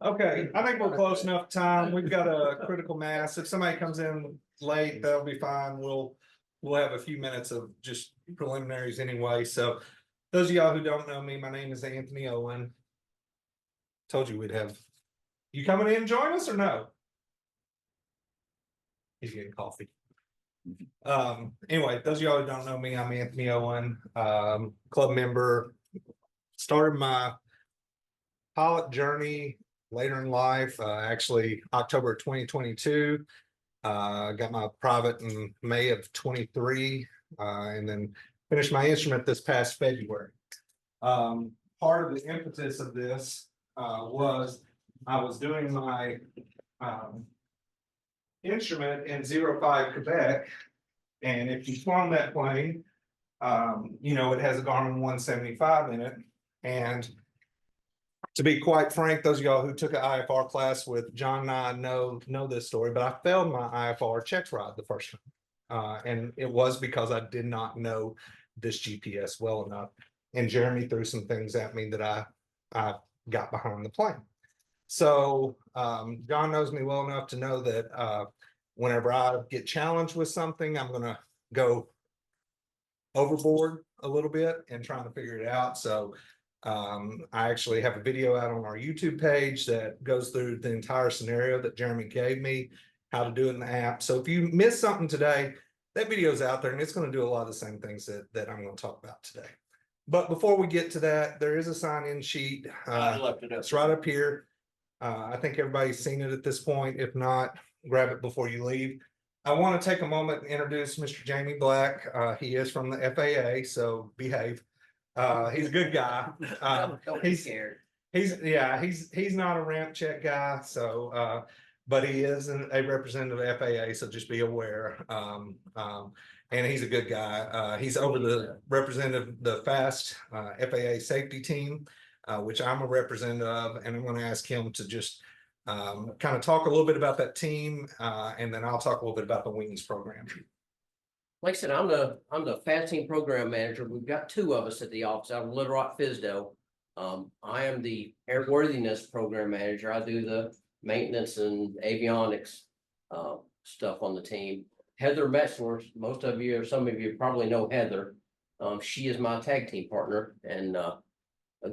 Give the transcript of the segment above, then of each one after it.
Okay, I think we're close enough time. We've got a critical mass. If somebody comes in late, that'll be fine. We'll have a few minutes of just preliminaries anyway. So those of y'all who don't know me, my name is Anthony Owen. Told you we'd have you coming in and join us or no? He's getting coffee. Anyway, those of y'all who don't know me, I'm Anthony Owen, club member. Started my pilot journey later in life, actually October 2022. Got my private in May of 23, and then finished my instrument this past February. Part of the impetus of this was I was doing my instrument in 05 Quebec, and if you've flown that plane, you know it has a Garmin 175 in it. And to be quite frank, those of y'all who took an IFR class with John and I know this story, but I failed my IFR check ride the first time. And it was because I did not know this GPS well enough. And Jeremy threw some things at me that I got behind the plane. So John knows me well enough to know that whenever I get challenged with something, I'm going to go overboard a little bit and trying to figure it out. So I actually have a video out on our YouTube page that goes through the entire scenario that Jeremy gave me, how to do it in the app. So if you miss something today, that video is out there and it's going to do a lot of the same things that I'm going to talk about today. But before we get to that, there is a sign-in sheet. It's right up here. I think everybody's seen it at this point. If not, grab it before you leave. I want to take a moment and introduce Mr. Jamie Black. He is from the FAA, so behave. He's a good guy. Don't be scared. He's not a ramp check guy, so but he is a representative of FAA, so just be aware. And he's a good guy. He's over the representative, the FAAST FAA safety team, which I'm a representative of, and I'm going to ask him to just kind of talk a little bit about that team, and then I'll talk a little bit about the Wings program. Like I said, I'm the FAAST team program manager. We've got two of us at the office out of Little Rock, Fisdale. I am the airworthiness program manager. I do the maintenance and avionics stuff on the team. Heather Metzler, most of you or some of you probably know Heather. She is my tag team partner and a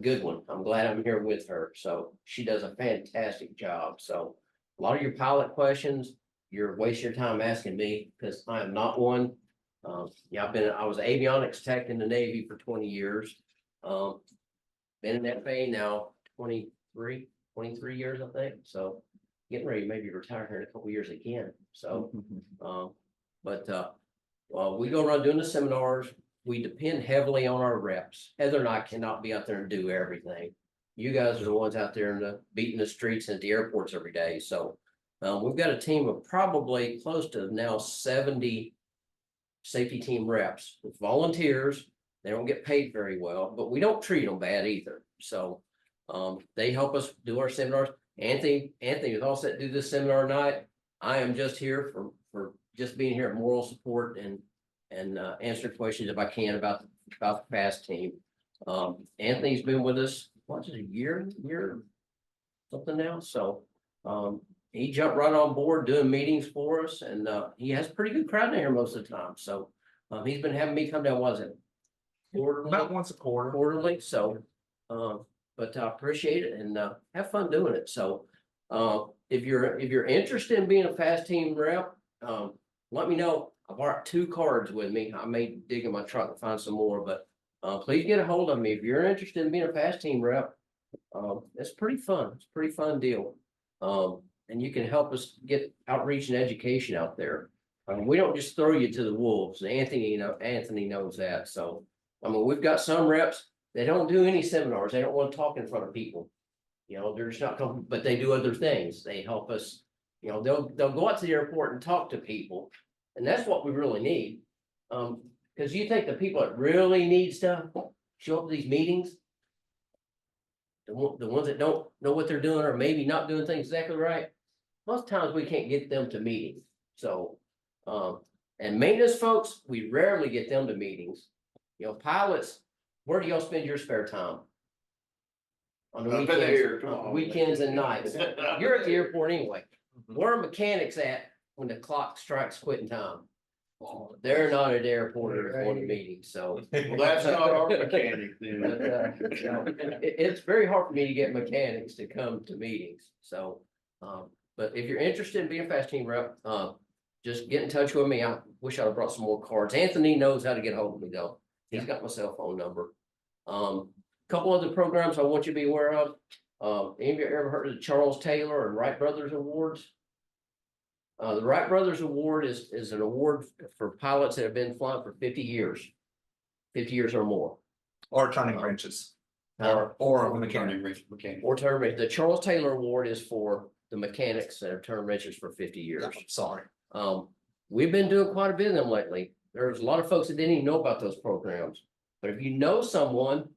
good one. I'm glad I'm here with her. So she does a fantastic job. So a lot of your pilot questions, you're wasting your time asking me because I am not one. I was an avionics tech in the Navy for 20 years. Been in FAA now 23 years, I think. So getting ready to maybe retire here in a couple years again. So, we go around doing the seminars. We depend heavily on our reps. Heather and I cannot be out there and do everything. You guys are the ones out there beating the streets and at the airports every day. So we've got a team of probably close to now 70 safety team reps with volunteers. They don't get paid very well, but we don't treat them bad either. So they help us do our seminars. Anthony is all set to do this seminar night. I am just here for just being here at moral support and answer questions if I can about the FAAST team. Anthony's been with us, what's it, a year something now. So he jumped right on board doing meetings for us, and he has a pretty good crowd in here most of the time. So he's been having me come down, was it quarterly? About once a quarter. Quarterly. So but I appreciate it and have fun doing it. So if you're interested in being a FAAST team rep, let me know. I brought 2 cards with me. I may dig in my truck and find some more, but please get a hold of me if you're interested in being a FAAST team rep. It's pretty fun. It's a pretty fun deal. And you can help us get outreach and education out there. We don't just throw you to the wolves. Anthony knows that. So, I mean, we've got some reps, they don't do any seminars. They don't want to talk in front of people. You know, they're just not coming, but they do other things. They help us, you know, they'll go out to the airport and talk to people. And that's what we really need. Because you think the people that really need stuff show up to these meetings, the ones that don't know what they're doing or maybe not doing things exactly right, most times we can't get them to meetings. So, and maintenance folks, we rarely get them to meetings. You know, pilots, where do y'all spend your spare time? on the Up in the air, weekends, come on. weekends and nights. You're at the airport anyway. Where are mechanics at when the clock strikes quitting time? They're not at the airport, they're going to meetings, so. Well, that's not our mechanic But, then. it's very hard for me to get mechanics to come to meetings, so, but if you're interested in being a fast team rep, just get in touch with me. I wish I'd have brought some more cards. Anthony knows how to get hold of me though. He's got my cell phone number. Couple other programs I want you to be aware of. Any of you ever heard of the Charles Taylor and Wright Brothers Awards? The Wright Brothers Award is an award for pilots that have been flying for 50 years. 50 years or more. Or turning wrenches. Or Or a mechanic. or turn wrench. The Charles Taylor Award is for the mechanics that have turned wrenches for 50 years. Sorry. We've been doing quite a bit of them lately. There's a lot of folks that didn't even know about those programs. But if you know someone,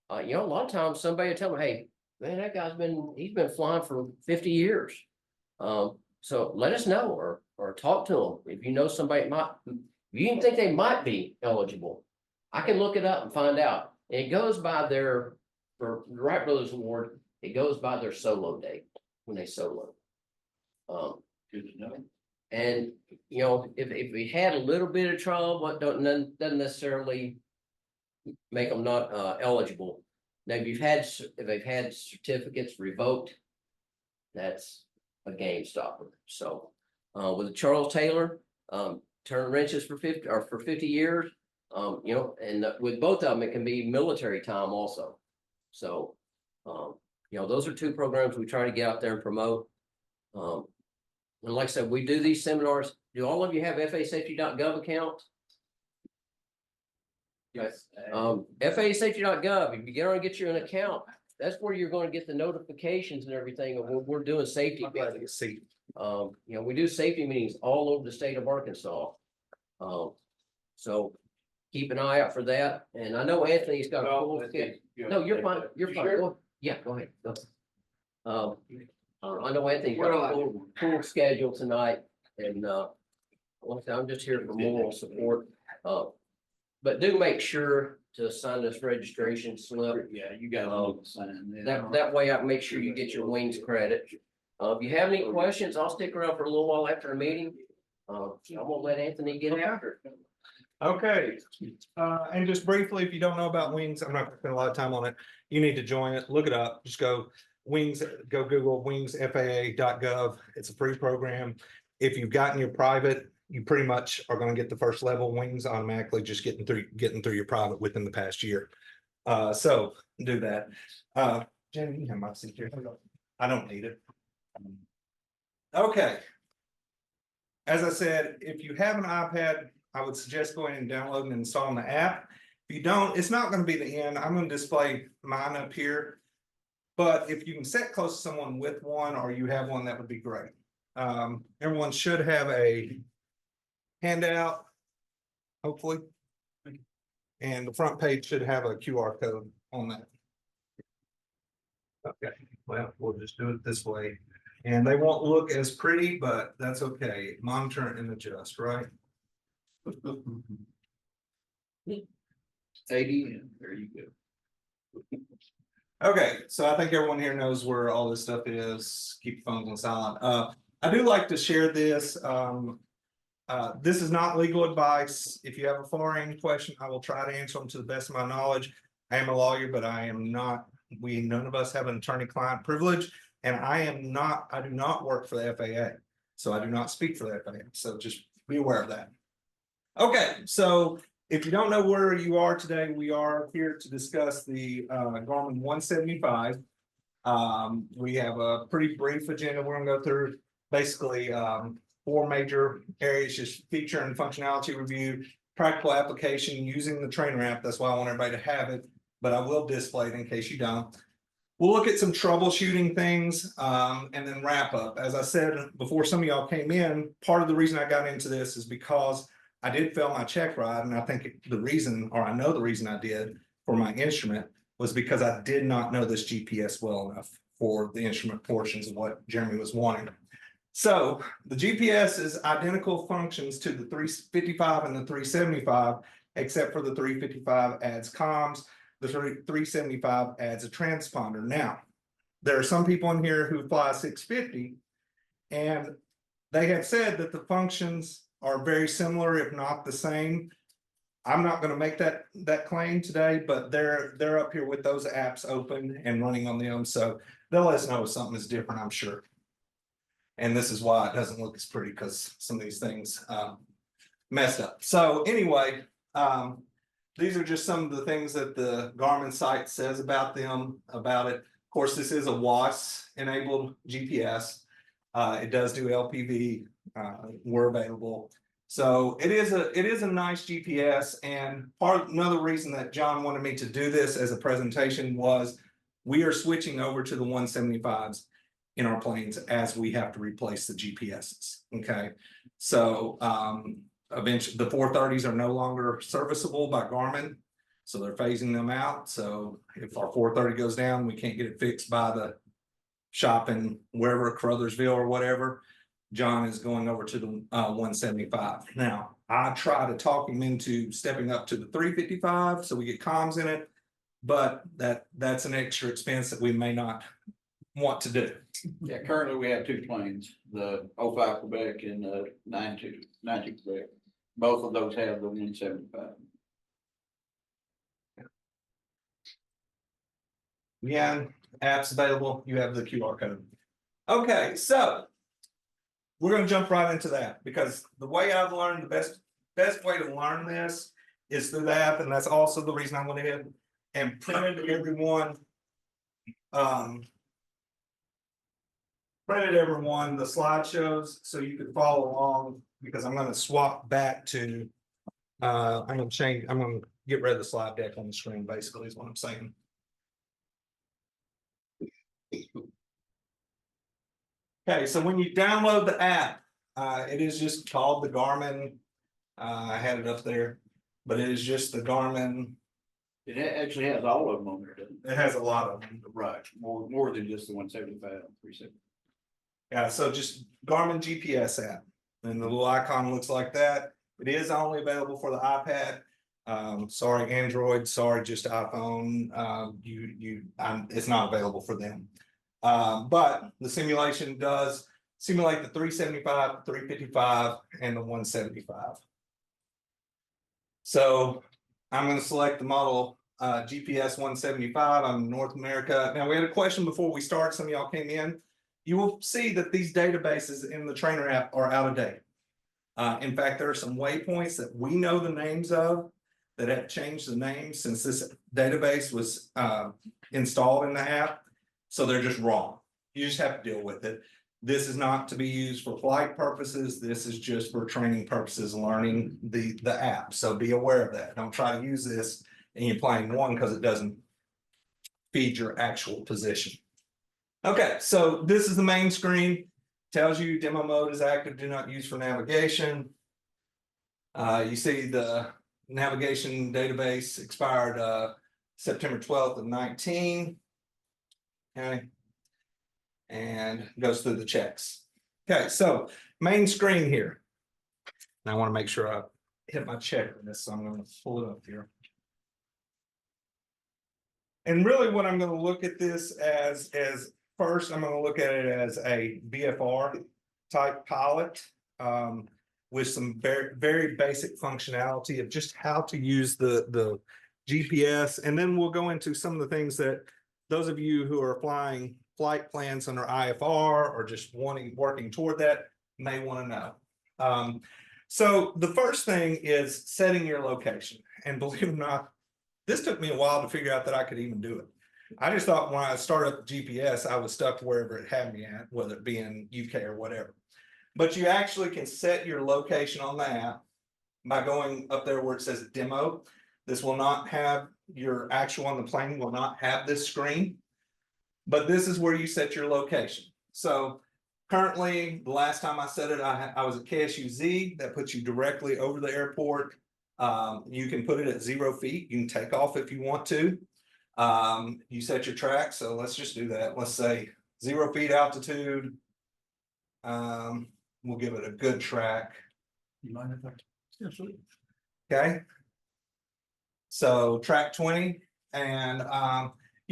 a lot of times somebody will tell them, hey, man, that guy's he's been flying for 50 years. So let us know or talk to them. If you know somebody if you even think they might be eligible, I can look it up and find out. And it goes by for the Wright Brothers Award, it goes by their solo date when they solo. Good to know. And, if we had a little bit of trouble, doesn't necessarily make them not eligible. Now, if they've had certificates revoked, that's a game stopper. So, with Charles Taylor, turn wrenches for 50 years, and with both of them, it can be military time also. So, those are two programs we try to get out there and promote. And like I said, we do these seminars. Do all of you have FAASafety.gov accounts? Yes. FAASafety.gov, if you get on and get you an account, that's where you're going to get the notifications and everything of when we're doing safety. We do safety meetings all over the state of Arkansas. So keep an eye out for that. And I know Anthony's got a full schedule. No, you're fine. You're fine. Yeah, go ahead. Go. I know Anthony's got a full schedule tonight, and I'm just here for moral support. But do make sure to sign this registration slip. Yeah, you got to sign That way I can make sure you get your wings credit. If you have any questions, I'll stick around for a little while after the meeting. I'm gonna let Anthony get after it. Okay, and just briefly, if you don't know about wings, I'm not gonna spend a lot of time on it. You need to join it, look it up, just go Google wingsfaa.gov. It's a free program. If you've gotten your private, you pretty much are going to get the first level wings automatically, just getting through your private within the past year. So do that. Jenny, you have my seat here. I don't need it. Okay. As I said, if you have an iPad, I would suggest going and downloading and installing the app. If you don't, it's not going to be the end. I'm going to display mine up here. But if you can sit close to someone with one, or you have one, that would be great. Everyone should have a handout, hopefully. And the front page should have a QR code on that. Okay, well, we'll just do it this way. And they won't look as pretty, but that's okay. Monitor and adjust, right? 80, there you go. Okay, so I think everyone here knows where all this stuff is. Keep your phones on silent. I do like to share this. This is not legal advice. If you have a foreign question, I will try to answer them to the best of my knowledge. I am a lawyer, but I am not. None of us have an attorney-client privilege, and I do not work for the FAA, so I do not speak for the FAA. So just be aware of that. Okay, so if you don't know where you are today, we are here to discuss the Garmin 175. We have a pretty brief agenda. We're going to go through basically 4 major areas: just feature and functionality review, practical application using the trainer app. That's why I want everybody to have it, but I will display it in case you don't. We'll look at some troubleshooting things and then wrap up. As I said before, some of y'all came in, part of the reason I got into this is because I did fail my check ride, and I think the reason, or I know the reason I did for my instrument, was because I did not know this GPS well enough for the instrument portions of what Jeremy was wanting. So the GPS is identical functions to the 355 and the 375, except for the 355 adds comms, the 375 adds a transponder. Now, there are some people in here who fly 650. And they have said that the functions are very similar, if not the same. I'm not gonna make that claim today, but they're up here with those apps open and running on them, so they'll let us know if something is different, I'm sure. And this is why it doesn't look as pretty, because some of these things messed up. So anyway, these are just some of the things that the Garmin site says about them, about it. Of course, this is a WAS enabled GPS. It does do LPV. We're available. So it is a nice GPS, and another reason that John wanted me to do this as a presentation was we are switching over to the 175s in our planes as we have to replace the GPSs. Okay, so eventually the 430s are no longer serviceable by Garmin, so they're phasing them out. So if our 430 goes down, we can't get it fixed by the shop in wherever, Crothersville or whatever. John is going over to the 175. Now, I try to talk him into stepping up to the 355 so we get comms in it, but that's an extra expense that we may not want to do. Yeah, currently we have 2 planes, the 05 Quebec and the 92 Quebec. Both of those have the 175. Yeah, apps available. You have the QR code. Okay, so we're going to jump right into that, because the way I've learned, the best way to learn this is through the app, and that's also the reason I went ahead and printed everyone the slideshows so you could follow along, because I'm going to swap back to I'm going to get rid of the slide deck on the screen, basically is what I'm saying. Okay, so when you download the app, it is just called the Garmin. I had it up there, but it is just the Garmin. It actually has all of them on there, doesn't it? It has a lot of them. Right, more than just the 175, 370. Yeah, so just Garmin GPS app, and the little icon looks like that. It is only available for the iPad. Sorry, Android. Sorry, just iPhone. It's not available for them. But the simulation does simulate the 375, 355, and the 175. So I'm going to select the model GPS 175. I'm in North America. Now, we had a question before we start. Some of y'all came in. You will see that these databases in the trainer app are out of date. In fact, there are some waypoints that we know the names of that have changed the name since this database was installed in the app. So they're just wrong. You just have to deal with it. This is not to be used for flight purposes. This is just for training purposes, learning the app. So be aware of that. Don't try to use this in your plane one, because it doesn't feed your actual position. Okay, so this is the main screen. Tells you demo mode is active, do not use for navigation. You see the navigation database expired September 12th of 19. Okay, and goes through the checks. Okay, so main screen here. And I want to make sure I hit my check on this, so I'm going to pull it up here. And really what I'm going to look at this as first, I'm going to look at it as a VFR type pilot with some very, very basic functionality of just how to use the GPS. And then we'll go into some of the things that those of you who are flying flight plans under IFR or just working toward that may want to know. So the first thing is setting your location. And believe it or not, this took me a while to figure out that I could even do it. I just thought when I started up the GPS, I was stuck wherever it had me at, whether it be in UK or whatever. But you actually can set your location on the app by going up there where it says demo. This will not have your actual on the plane, will not have this screen, but this is where you set your location. So currently, the last time I set it, I was at KSUZ. That puts you directly over the airport. You can put it at 0 feet. You can take off if you want to. You set your track. So let's just do that. Let's say 0 feet altitude. We'll give it a good track. You mind if I? Yeah, sure. Okay. So track 20, and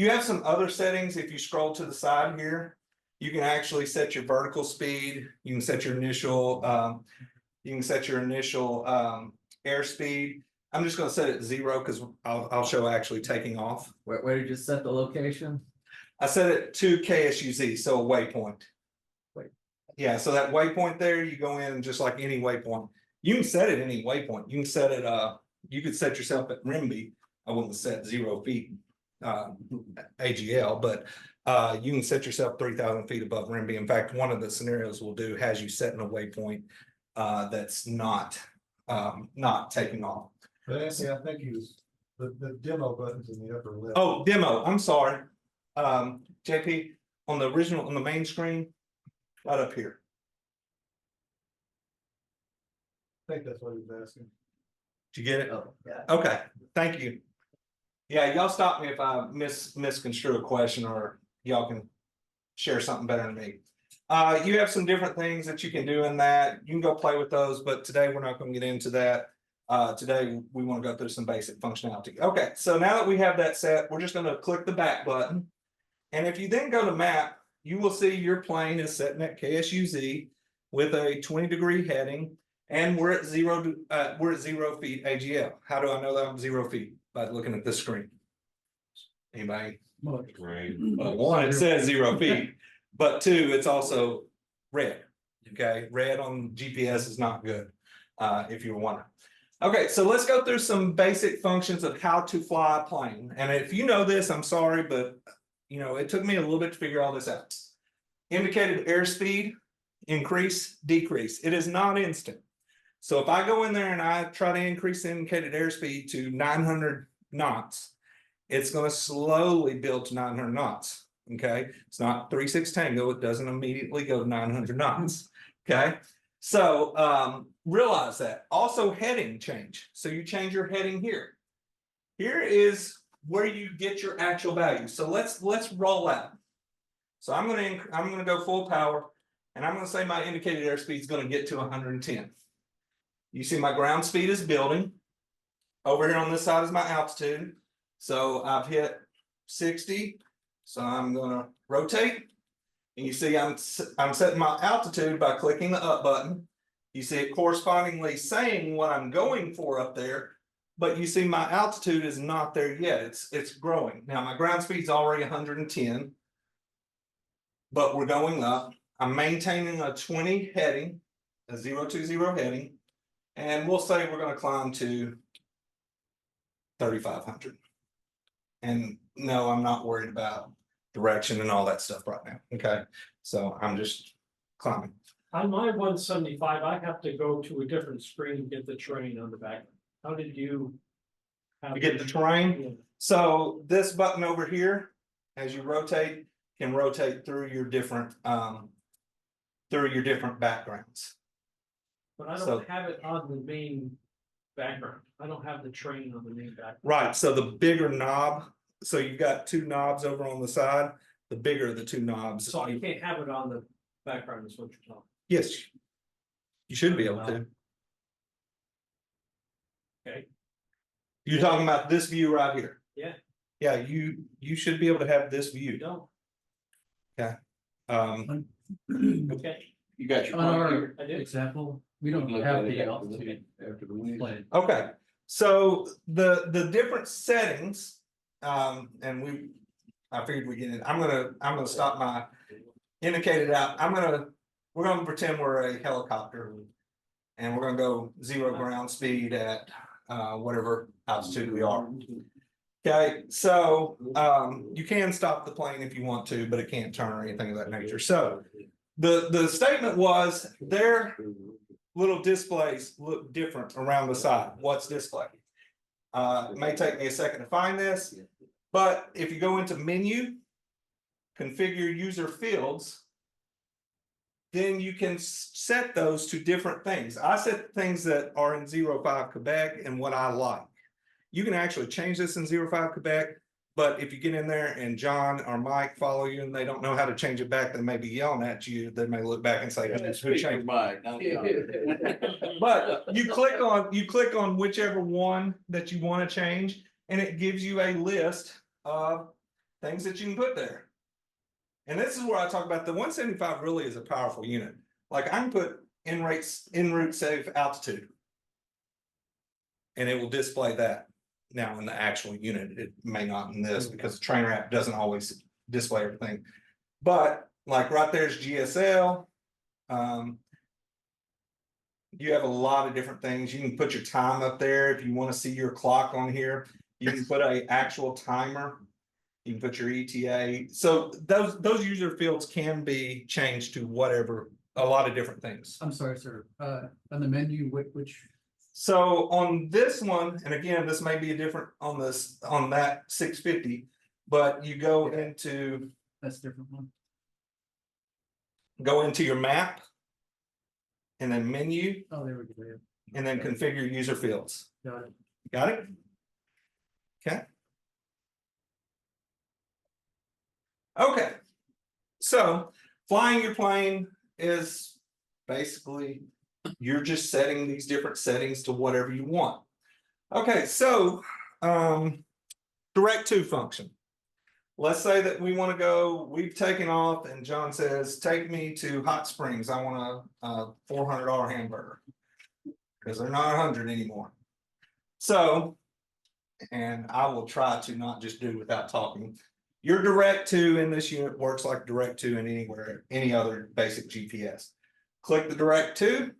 You have some other settings. If you scroll to the side here, you can actually set your vertical speed. You can set your initial, airspeed. I'm just gonna set it 0 because I'll show actually taking off. Where did you set the location? I set it to KSUZ, so a waypoint. Wait. Yeah, so that waypoint there, you go in just like any waypoint. You can set it any waypoint. You can set it, you could set yourself at Rimby. I wouldn't set 0 feet AGL, but you can set yourself 3,000 feet above Rimby. In fact, one of the scenarios we'll do has you set in a waypoint that's not taking off. But Anthony, I think he was, the demo button's in the upper left. Oh, demo, I'm sorry. JP, on the main screen, right up here. I think that's what he was asking. Did you get it? Oh, yeah. Okay, thank you. Yeah, y'all stop me if I misconstrue a question, or y'all can share something better than me. You have some different things that you can do in that. You can go play with those, but today we're not going to get into that. Today we want to go through some basic functionality. Okay, so now that we have that set, we're just going to click the back button. And if you then go to map, you will see your plane is setting at KSUZ with a 20-degree heading, and we're at 0 feet AGL. How do I know that I'm 0 feet? By looking at the screen. Anybody? Right. Well, one, it says 0 feet, but 2, it's also red. Okay, red on GPS is not good, if you're wondering. Okay, so let's go through some basic functions of how to fly a plane. And if you know this, I'm sorry, but it took me a little bit to figure all this out. Indicated airspeed, increase, decrease. It is not instant. So if I go in there and I try to increase the indicated airspeed to 900 knots, it's going to slowly build to 900 knots. Okay, it's not 3-6 tango. It doesn't immediately go to 900 knots. Okay, so realize that. Also, heading change. So you change your heading here. Here is where you get your actual value. So let's roll out. So I'm gonna go full power, and I'm gonna say my indicated airspeed is going to get to 110. You see my ground speed is building. Over here on this side is my altitude. So I've hit 60. So I'm gonna rotate. And you see I'm setting my altitude by clicking the up button. You see it correspondingly saying what I'm going for up there, but you see my altitude is not there yet. It's growing. Now my ground speed's already 110, but we're going up. I'm maintaining a 20 heading, a 020 heading. And we'll say we're going to climb to 3,500. And no, I'm not worried about direction and all that stuff right now. Okay, so I'm just climbing. On my 175, I have to go to a different screen and get the terrain on the back. How did you? You get the terrain. So this button over here, as you rotate, can rotate through your different backgrounds. But I don't have it on the main background. I don't have the terrain on the main background. Right. So the bigger knob. So you've got 2 knobs over on the side. The bigger the 2 knobs. So I can't have it on the background is what you're talking. Yes, you should be able to. Okay. You're talking about this view right here. Yeah. Yeah, you should be able to have this view. No. Okay. Okay. You got your. On our here. I do. example, we don't Look have at it the after altitude After the wind. plan. Okay, so the different settings, and I figured we get in. I'm gonna stop my indicated out. We're gonna pretend we're a helicopter, and we're gonna go 0 ground speed at whatever altitude we are. Okay, so you can stop the plane if you want to, but it can't turn or anything of that nature. So the statement was their little displays look different around the side. What's displayed? It may take me a second to find this, but if you go into menu, configure user fields, then you can set those to different things. I set things that are in 05 Quebec and what I like. You can actually change this in 05 Quebec, but if you get in there and John or Mike follow you and they don't know how to change it back, they may be yelling at you. They may look back and say, "Who changed?" But you click on whichever one that you want to change, and it gives you a list of things that you can put there. And this is where I talk about the 175 really is a powerful unit. Like I can put en route safe altitude. And it will display that. Now in the actual unit, it may not in this because the trainer app doesn't always display everything. But like right there's GSL. You have a lot of different things. You can put your time up there if you want to see your clock on here. You can put a actual timer. You can put your ETA. So those user fields can be changed to whatever, a lot of different things. I'm sorry, sir, on the menu, which, So on this one, and again, this may be a different on that 650, but you go into that's a different one. your map and then menu Oh, there we go, yeah. and then configure user fields. Got it. Got it? Okay. Okay. So flying your plane is basically you're just setting these different settings to whatever you want. Okay, so direct to function. Let's say that we want to go, we've taken off and John says, take me to Hot Springs. I want a $400 hamburger because they're not 100 anymore. So, and I will try to not just do without talking. Your direct to in this unit works like direct to in anywhere, any other basic GPS. Click the direct to.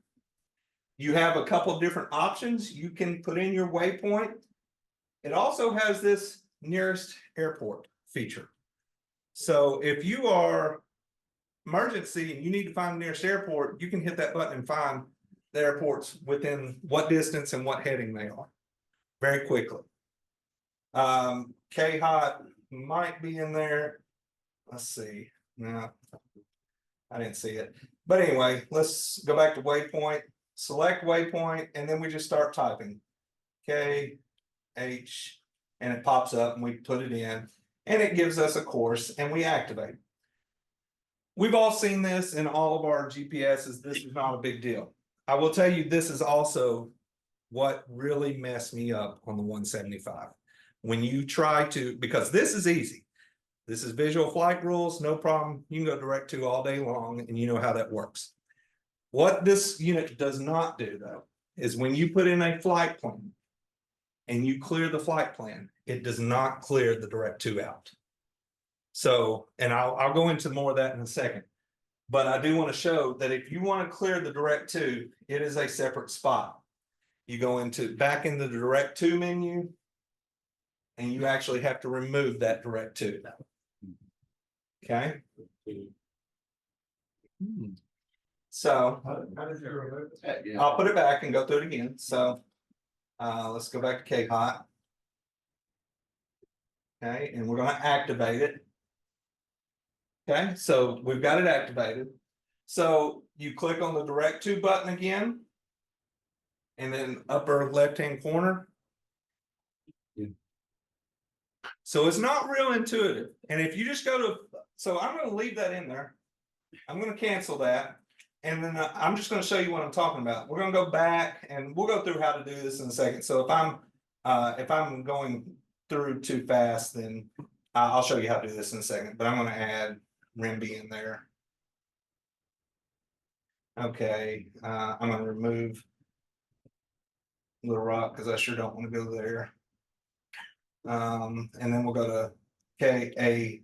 You have a couple of different options. You can put in your waypoint. It also has this nearest airport feature. So if you are emergency and you need to find the nearest airport, you can hit that button and find the airports within what distance and what heading they are very quickly. K-Hot might be in there. Let's see. No, I didn't see it. But anyway, let's go back to waypoint, select waypoint, and then we just start typing K, H, and it pops up and we put it in and it gives us a course and we activate. We've all seen this in all of our GPSs. This is not a big deal. I will tell you, this is also what really messed me up on the 175. When you try to, because this is easy. This is visual flight rules, no problem. You can go direct to all day long and you know how that works. What this unit does not do though, is when you put in a flight plan and you clear the flight plan, it does not clear the direct to out. So, and I'll go into more of that in a second, but I do want to show that if you want to clear the direct to, it is a separate spot. You go into back in the direct to menu and you actually have to remove that direct to. Okay. So How did you remove it? Yeah. I'll put it back and go through it again. So let's go back to K-Hot. Okay, and we're going to activate it. Okay, so we've got it activated. So you click on the direct to button again. And then upper left-hand corner. So it's not real intuitive. And if you just go to, so I'm going to leave that in there. I'm going to cancel that. And then I'm just going to show you what I'm talking about. We're going to go back and we'll go through how to do this in a second. So if I'm going through too fast, then I'll show you how to do this in a second, but I'm going to add RIMB in there. Okay. I'm going to remove Little Rock because I sure don't want to go there. And then we'll go to KADF.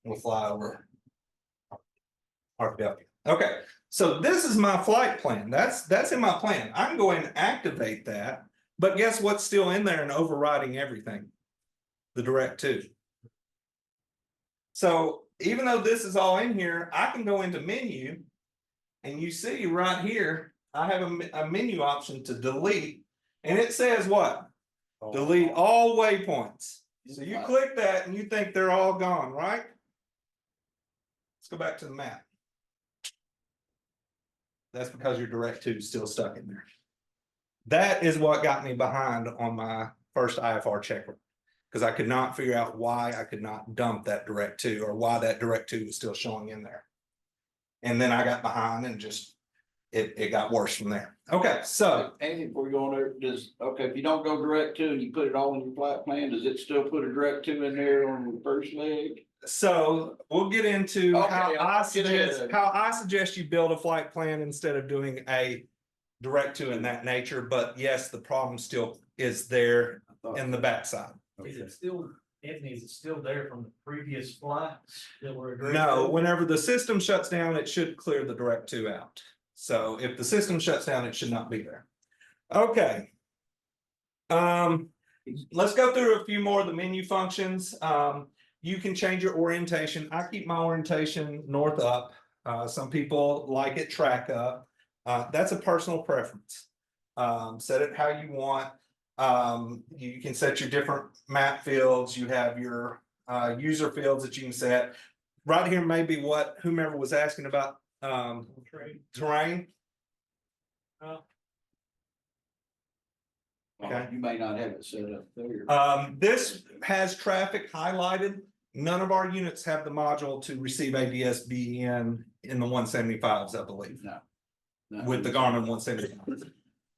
We'll fly over RPW. Okay, so this is my flight plan. That's in my plan. I can go and activate that, but guess what's still in there and overriding everything? The direct to. So even though this is all in here, I can go into menu and you see right here, I have a menu option to delete, and it says what? Delete all waypoints. So you click that and you think they're all gone, right? Let's go back to the map. That's because your direct to is still stuck in there. That is what got me behind on my first IFR checker, because I could not figure out why I could not dump that direct to, or why that direct to was still showing in there. And then I got behind and just, it got worse from there. Okay, so Anthony, before we go on there, if you don't go direct to and you put it all in your flight plan, does it still put a direct to in there on the first leg? so we'll get into how Okay, I I'll get ahead suggest of you build a flight plan instead of doing a direct to in that nature. But yes, the problem still is there in the backside. Is it still, Anthony, is it still there from the previous flights that were? No, whenever the system shuts down, it should clear the direct to out. So if the system shuts down, it should not be there. Okay. Let's go through a few more of the menu functions. You can change your orientation. I keep my orientation north up. Some people like it track up. That's a personal preference. Set it how you want. You can set your different map fields. You have your user fields that you can set. Right here may be what whomever was asking about terrain. Okay. You may not have it set up there. This has traffic highlighted. None of our units have the module to receive ADS-B in the 175s, I believe, No. with the Garmin 175.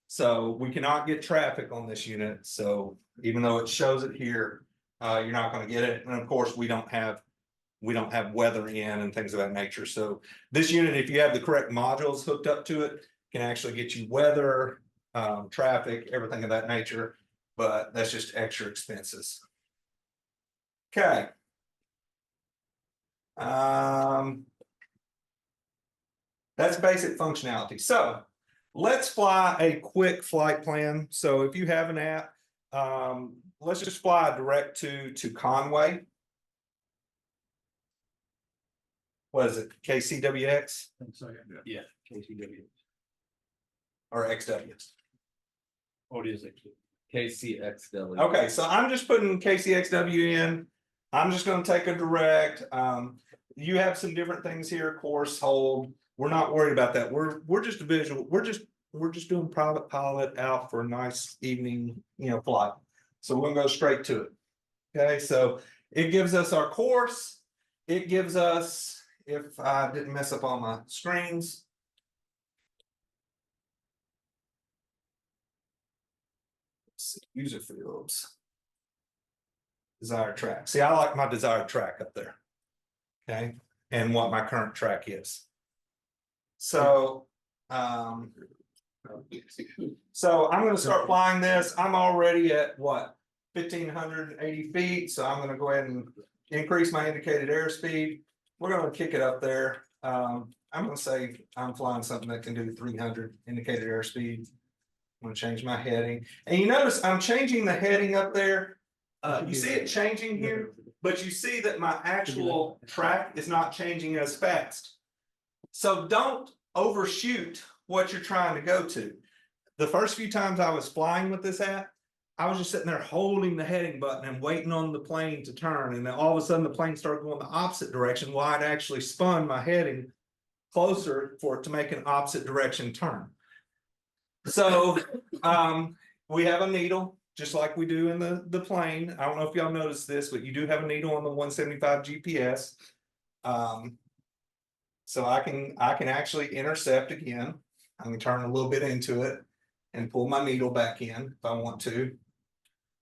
So we cannot get traffic on this unit. So even though it shows it here, you're not going to get it. And of course, we don't have weather in and things of that nature. So this unit, if you have the correct modules hooked up to it, can actually get you weather, traffic, everything of that nature. But that's just extra expenses. Okay. That's basic functionality. So let's fly a quick flight plan. So if you have an app, let's just fly direct to Conway. What is it? KCWX Yeah, KCW. or XW? What is it? KCXW. Okay, so I'm just putting KCXW in. I'm just going to take a direct. You have some different things here, course, hold. We're not worried about that. We're just a visual. We're just doing private pilot out for a nice evening, flight. So we're gonna go straight to it. Okay, so it gives us our course. It gives us, if I didn't mess up on my screens. Let's see, user fields. Desired track. See, I like my desired track up there. Okay, and what my current track is. So, I'm going to start flying this. I'm already at what, 1,580 feet. So I'm going to go ahead and increase my indicated airspeed. We're going to kick it up there. I'm going to say I'm flying something that can do 300 indicated airspeed. I'm going to change my heading. And you notice I'm changing the heading up there. You see it changing here, but you see that my actual track is not changing as fast. So don't overshoot what you're trying to go to. The first few times I was flying with this app, I was just sitting there holding the heading button and waiting on the plane to turn. And then all of a sudden the plane started going the opposite direction. Well, I'd actually spun my heading closer for it to make an opposite direction turn. So we have a needle, just like we do in the plane. I don't know if y'all noticed this, but you do have a needle on the 175 GPS. So I can actually intercept again. I can turn a little bit into it and pull my needle back in if I want to.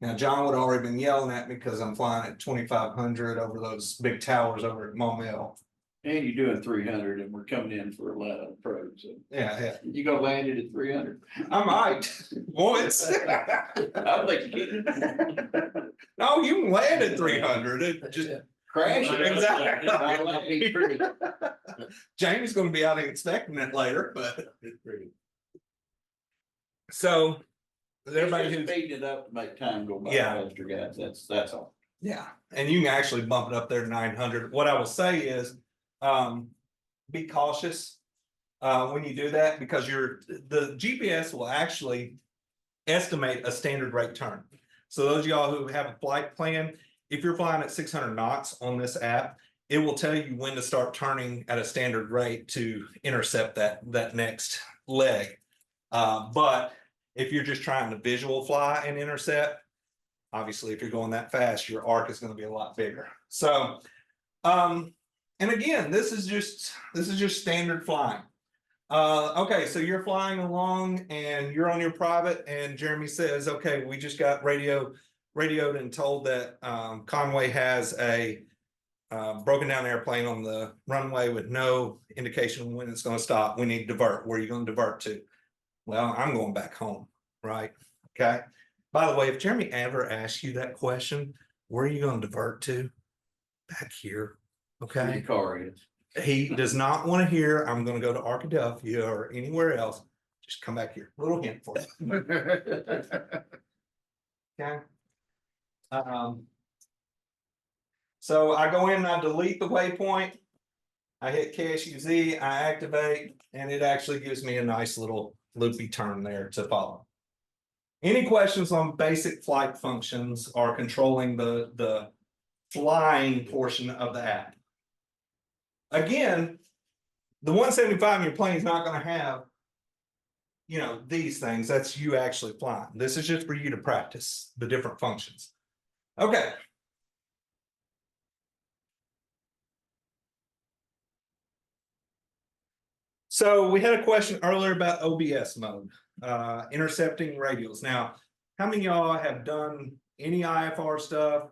Now, John would already been yelling at me because I'm flying at 2,500 over those big towers over at Maumelle. And you're doing 300 and we're coming in for a lot of probes. So Yeah. you gonna land it at 300? I might once. I'll let you get it. No, you can land at 300. It just Crash it. Exactly. Jamie's going to be out inspecting it later, but so everybody who's speeding it up to make time go by Yeah. faster, guys. That's all. yeah, and you can actually bump it up there to 900. What I will say is, be cautious when you do that because the GPS will actually estimate a standard rate turn. So those of y'all who have a flight plan, if you're flying at 600 knots on this app, it will tell you when to start turning at a standard rate to intercept that next leg. But if you're just trying to visual fly and intercept, obviously, if you're going that fast, your arc is going to be a lot bigger. So, and again, this is just standard flying. Okay, so you're flying along and you're on your private and Jeremy says, okay, we just got radioed and told that Conway has a broken down airplane on the runway with no indication when it's gonna stop. We need to divert. Where are you gonna divert to? Well, I'm going back home, right? Okay. By the way, if Jeremy ever asks you that question, where are you gonna divert to? Back here, The okay? car is. He does not want to hear, I'm gonna go to Arkadelphia or anywhere else. Just come back here. Little hint for you. Okay. So I go in and I delete the waypoint. I hit KSUZ, I activate, and it actually gives me a nice little loopy turn there to follow. Any questions on basic flight functions or controlling the flying portion of the app? Again, the 175 in your plane is not going to have, you know, these things. That's you actually flying. This is just for you to practice the different functions. Okay. So we had a question earlier about OBS mode, intercepting radials. Now, how many of y'all have done any IFR stuff?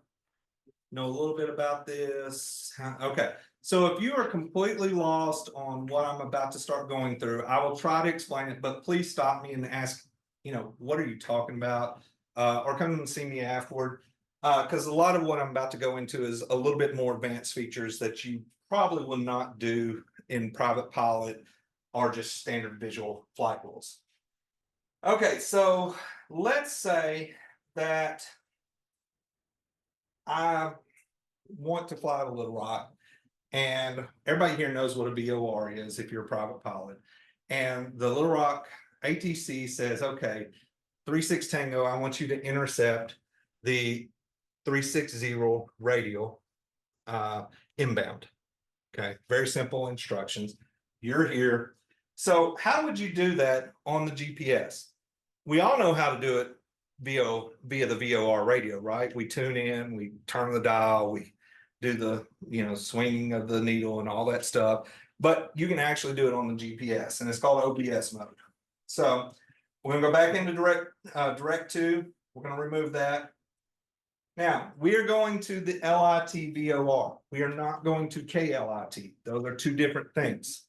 Know a little bit about this? Okay. So if you are completely lost on what I'm about to start going through, I will try to explain it, but please stop me and ask, you know, what are you talking about? Or come and see me afterward. Because a lot of what I'm about to go into is a little bit more advanced features that you probably will not do in private pilot or just standard visual flight rules. Okay, so let's say that I want to fly to Little Rock, and everybody here knows what a VOR is if you're a private pilot. And the Little Rock ATC says, okay, 36 Tango, I want you to intercept the 360 radial inbound. Okay, very simple instructions. You're here. So how would you do that on the GPS? We all know how to do it via the VOR radio, right? We tune in, we turn the dial, we do the, you know, swinging of the needle and all that stuff, but you can actually do it on the GPS, and it's called OBS mode. So we're gonna go back into direct to, we're gonna remove that. Now we are going to the LIT VOR. We are not going to KLIT. Those are two different things.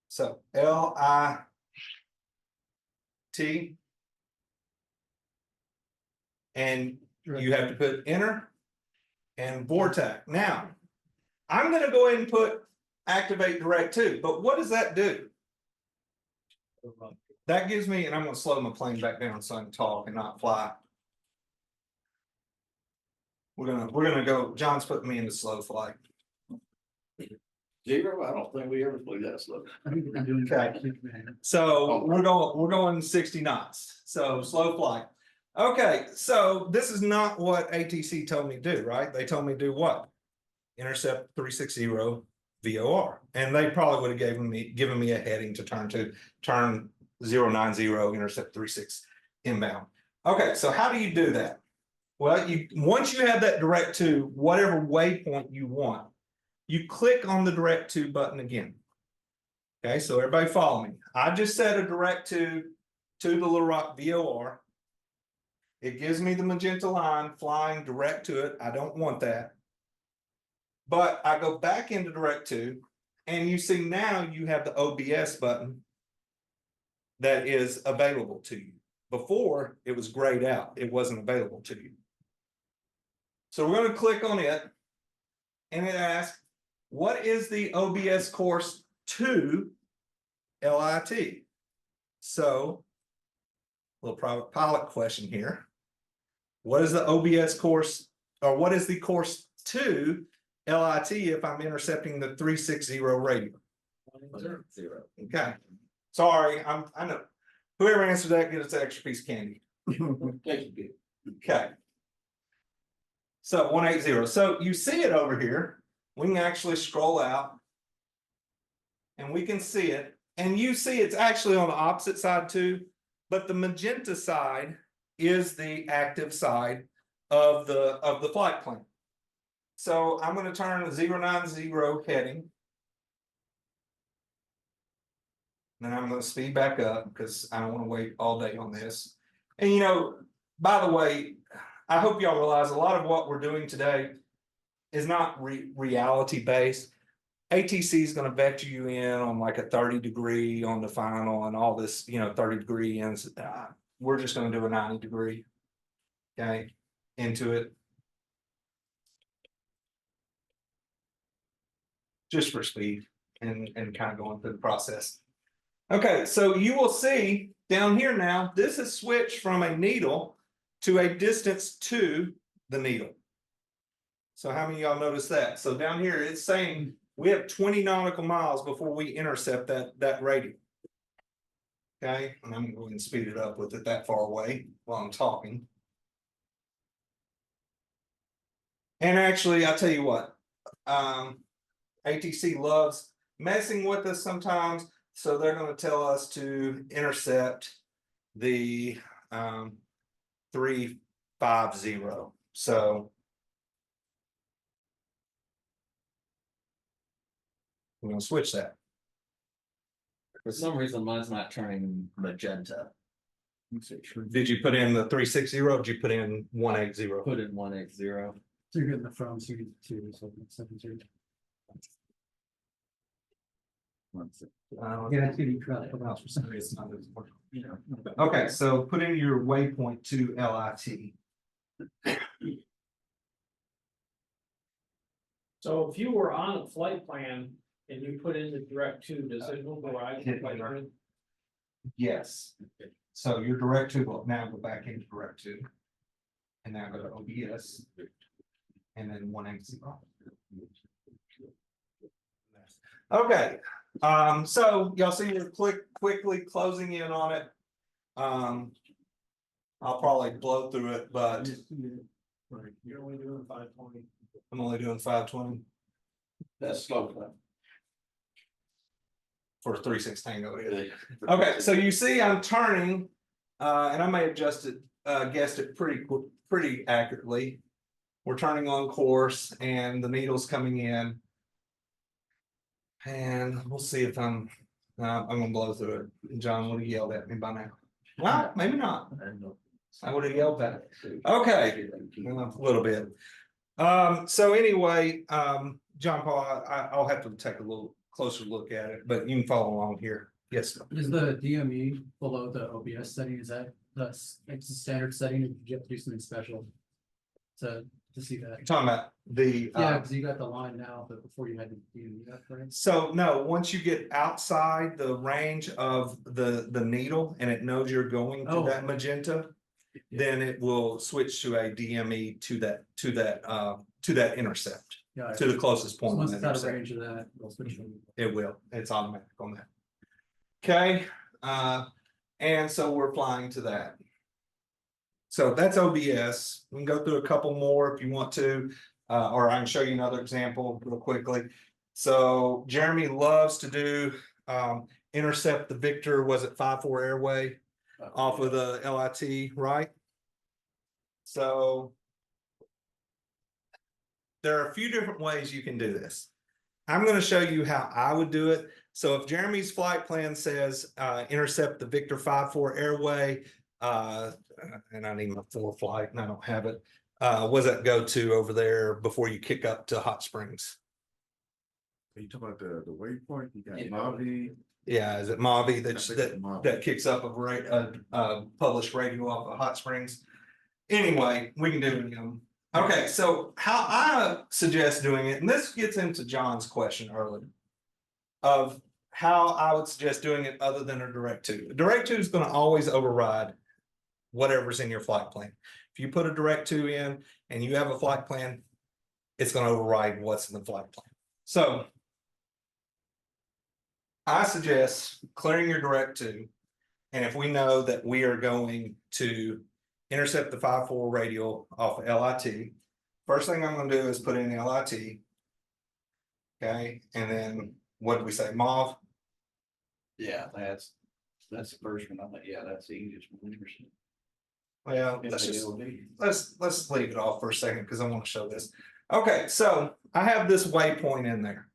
So LIT. And you have to put enter and Vortac. Now, I'm going to go ahead and put activate direct to, but what does that do? That gives me, and I'm going to slow my plane back down so I can talk and not fly. We're gonna go. John's putting me into slow flight. 0, I don't think we ever flew that slow. Okay. So we're going 60 knots. So slow flight. Okay, so this is not what ATC told me to do, right? They told me to do what? Intercept 360 VOR. And they probably would have given me a heading to turn 090, intercept 36 inbound. Okay, so how do you do that? Well, once you have that direct to whatever waypoint you want, you click on the direct to button again. Okay, so everybody follow me. I just set a direct to the Little Rock VOR. It gives me the magenta line flying direct to it. I don't want that. But I go back into direct to, and you see now you have the OBS button that is available to you. Before, it was grayed out. It wasn't available to you. So we're going to click on it, and it asks, what is the OBS course to LIT? So, little private pilot question here. What is the OBS course, or what is the course to LIT if I'm intercepting the 360 radio? 0. Okay. Sorry, I know. Whoever answered that gets an extra piece of candy. Okay. So 180. So you see it over here. We can actually scroll out and we can see it. And you see it's actually on the opposite side too, but the magenta side is the active side of the flight plan. So I'm going to turn the 090 heading. Then I'm gonna speed back up because I don't want to wait all day on this. And you know, by the way, I hope y'all realize a lot of what we're doing today is not reality based. ATC is gonna vet you in on like a 30-degree on the final and all this, you know, 30-degree ends. We're just gonna do a 90-degree. Okay, into it. Just for speed and kind of going through the process. Okay, so you will see down here now, this is switched from a needle to a distance to the needle. So how many of y'all notice that? So down here, it's saying we have 20 nautical miles before we intercept that radial. Okay, and I'm going to speed it up with it that far away while I'm talking. And actually, I'll tell you what, ATC loves messing with us sometimes. So they're going to tell us to intercept the 350. So we're going to switch that. For some reason, mine's not turning magenta. Did you put in the 360 or did you put in 180? Put in 180. So you're getting the from, so you get the 2, so it's 7-0. Yeah, it's getting cut about for some reason. Okay, so put in your waypoint to LIT. So if you were on a flight plan and you put in the direct two, does it override the flight plan? Yes. So your direct two will now go back into direct two. And now go to OBS. And then 180. Okay, so y'all see we're quickly closing in on it. I'll probably blow through it, but You're only doing 520. I'm only doing 520 That's slow clap. for 316 over here. Okay, so you see I'm turning, and I may have guessed it pretty accurately. We're turning on course and the needle's coming in. And we'll see if I'm gonna blow through it. John would have yelled at me by now. Well, maybe not. I would have yelled back. Okay, a little bit. So anyway, John Paul, I'll have to take a little closer look at it, but you can follow along here. Yes. Is the DME below the OBS setting? Is that it's a standard setting? Or do you have to do something special to see that? You're talking about the Yeah, because you got the line now, but before you had to do that, right? So no, once you get outside the range of the needle and it knows you're going to that magenta, then it will switch to a DME to that intercept, Yeah. to the closest So point. once on it's that out of intercept. range of that, it'll switch. It will. It's automatic on that. Okay. And so we're flying to that. So that's OBS. We can go through a couple more if you want to, or I can show you another example real quickly. So Jeremy loves to do intercept the Victor, was it 5-4 airway off of the LIT, right? So there are a few different ways you can do this. I'm going to show you how I would do it. So if Jeremy's flight plan says intercept the Victor 5-4 airway, and I need my 4 flight and I don't have it. What does that go to over there before you kick up to Hot Springs? Are you talking about the waypoint? You got Mavi. Yeah, is it Mavi Mavi. that kicks up a published radio off of Hot Springs? Anyway, we can do them. Okay, so how I suggest doing it, and this gets into John's question earlier, of how I would suggest doing it other than a direct two. A direct two is going to always override whatever's in your flight plan. If you put a direct two in and you have a flight plan, it's going to override what's in the flight plan. So I suggest clearing your direct two. And if we know that we are going to intercept the 5-4 radial off of LIT, first thing I'm going to do is put in LIT. Okay, and then what do we say, MOV? Yeah, that's the first one. I'm like, yeah, that's the easiest one. Well, let's leave it off for a second because I want to show this. Okay, so I have this waypoint in there.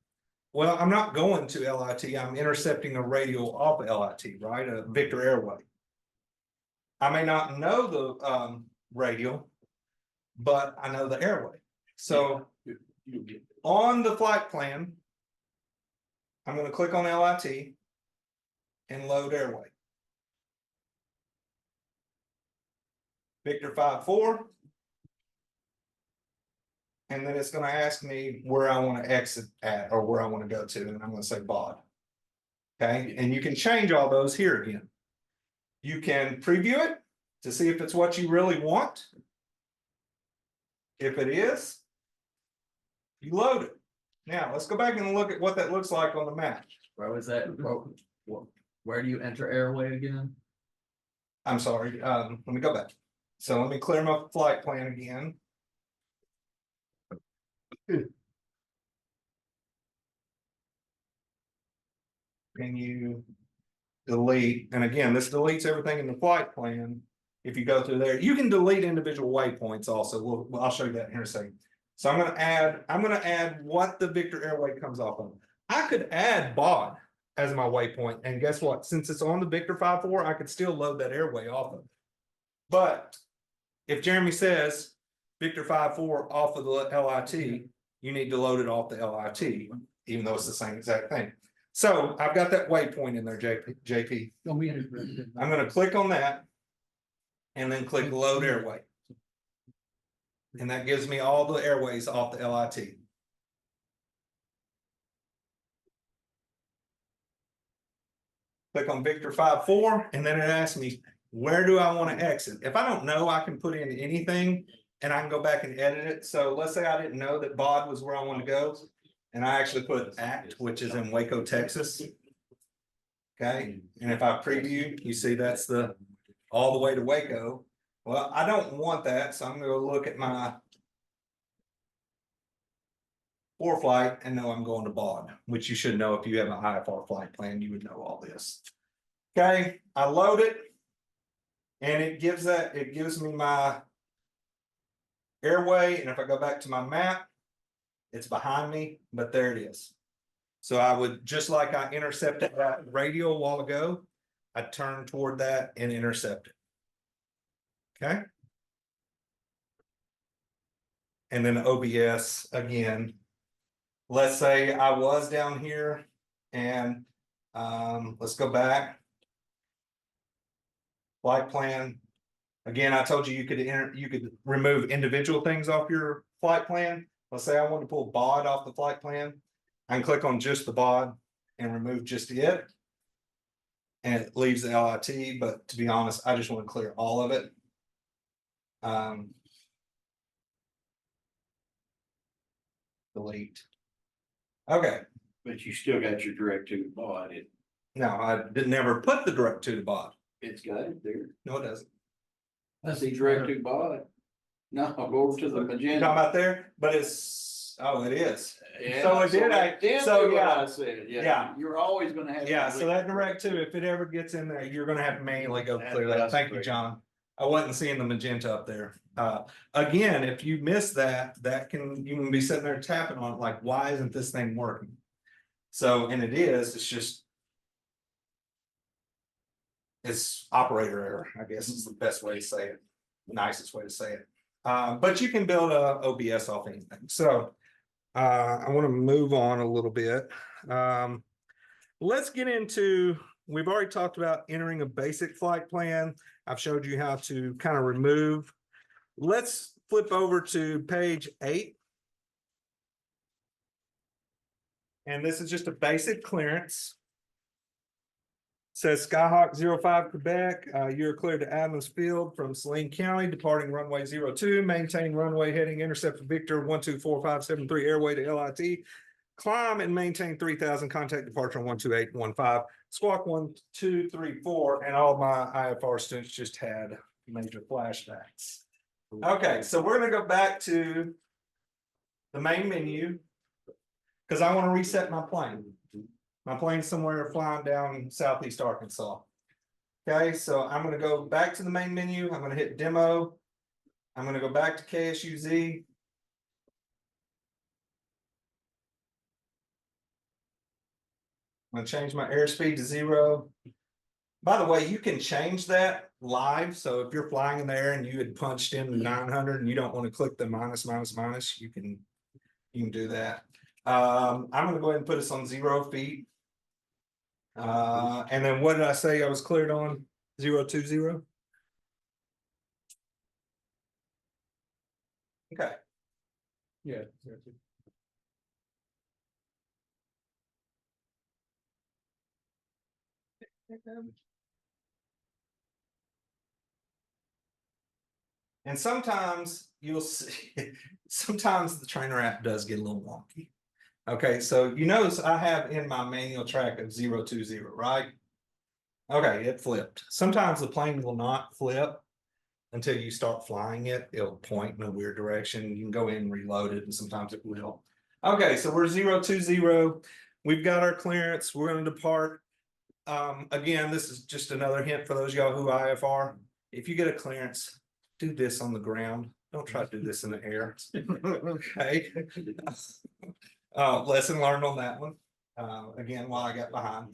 Well, I'm not going to LIT, I'm intercepting a radial off of LIT, right, a Victor Airway. I may not know the radial, but I know the airway. So You'll get it. on the flight plan, I'm gonna click on LIT and load airway. Victor 5-4. And then it's gonna ask me where I wanna exit at or where I wanna go to, and I'm gonna say BOD. Okay, and you can change all those here again. You can preview it to see if it's what you really want. If it is, you load it. Now, let's go back and look at what that looks like on the map. Where was that? Where do you enter airway again? I'm sorry, let me go back. So let me clear my flight plan again. Can you delete, and again, this deletes everything in the flight plan. If you go through there, you can delete individual waypoints also. I'll show you that in a second. So I'm gonna add what the Victor Airway comes off of. I could add BOD as my waypoint, and guess what? Since it's on the Victor 5-4, I could still load that airway off of it. But if Jeremy says Victor 5-4 off of the LIT, you need to load it off the LIT, even though it's the same exact thing. So I've got that waypoint in there, JP. No, we had it corrected. I'm gonna click on that and then click load airway. And that gives me all the airways off the LIT. Click on Victor 5-4, and then it asks me, where do I want to exit? If I don't know, I can put in anything and I can go back and edit it. So let's say I didn't know that BOD was where I want to go. And I actually put ACT, which is in Waco, Texas. Okay, and if I preview, you see that's the all the way to Waco. Well, I don't want that, so I'm gonna go look at my flight and know I'm going to BOD, which you should know if you have an IFR flight plan, you would know all this. Okay, I load it, and it gives me my airway, and if I go back to my map, it's behind me, but there it is. So I would, just like I intercepted that radial a while ago, I turn toward that and intercept it. Okay. And then OBS again. Let's say I was down here and let's go back. Flight plan. Again, I told you you could remove individual things off your flight plan. Let's say I want to pull BOD off the flight plan. I can click on just the BOD and remove just it. And it leaves the LIT, but to be honest, I just want to clear all of it. Delete. Okay. But you still got your direct to BOD. No, I did never put the direct to the BOD. It's got it there. No, it doesn't. I see direct to BOD. No, I'll go over to the You talking magenta. about there? But it's, oh, it is. Yeah, So it did exactly so what yeah. I said, Yeah. yeah, you're always gonna have. Yeah, so that direct to, if it ever gets in there, you're gonna have to manually go clear that. That's Thank you, great. John. I wasn't seeing the magenta up there. Again, if you miss that, you can be sitting there tapping on it like, why isn't this thing working? So, and it is, it's just. It's operator error, I guess is the best way to say it, nicest way to say it. But you can build a OBS off anything. So I want to move on a little bit. Let's get into, we've already talked about entering a basic flight plan. I've showed you how to kind of remove. Let's flip over to page 8. And this is just a basic clearance. Says Skyhawk 05 Quebec, you're cleared to Adams Field from Saline County, departing runway 02, maintain runway heading intercept Victor 124573 airway to LIT, climb and maintain 3000, contact departure on 12815, squawk 1234, and all my IFR students just had major flashbacks. Okay, so we're gonna go back to the main menu because I want to reset my plane. My plane's somewhere flying down southeast Arkansas. Okay, so I'm going to go back to the main menu. I'm going to hit demo. I'm going to go back to KSUZ. I'm gonna change my airspeed to 0. By the way, you can change that live, so if you're flying in the air and you had punched in 900 and you don't want to click the minus, you can do that. I'm gonna go ahead and put us on 0 feet. And then what did I say I was cleared on? 020? Okay. Yeah. And sometimes you'll see, sometimes the trainer app does get a little wonky. Okay, so you notice I have in my manual track of 020, right? Okay, it flipped. Sometimes the plane will not flip until you start flying it. It'll point in a weird direction. You can go in and reload it, and sometimes it will. Okay, so we're 020. We've got our clearance. We're going to depart. Again, this is just another hint for those of y'all who IFR. If you get a clearance, do this on the ground. Don't try to do this in the air. Okay. Lesson learned on that one. Again, while I got behind.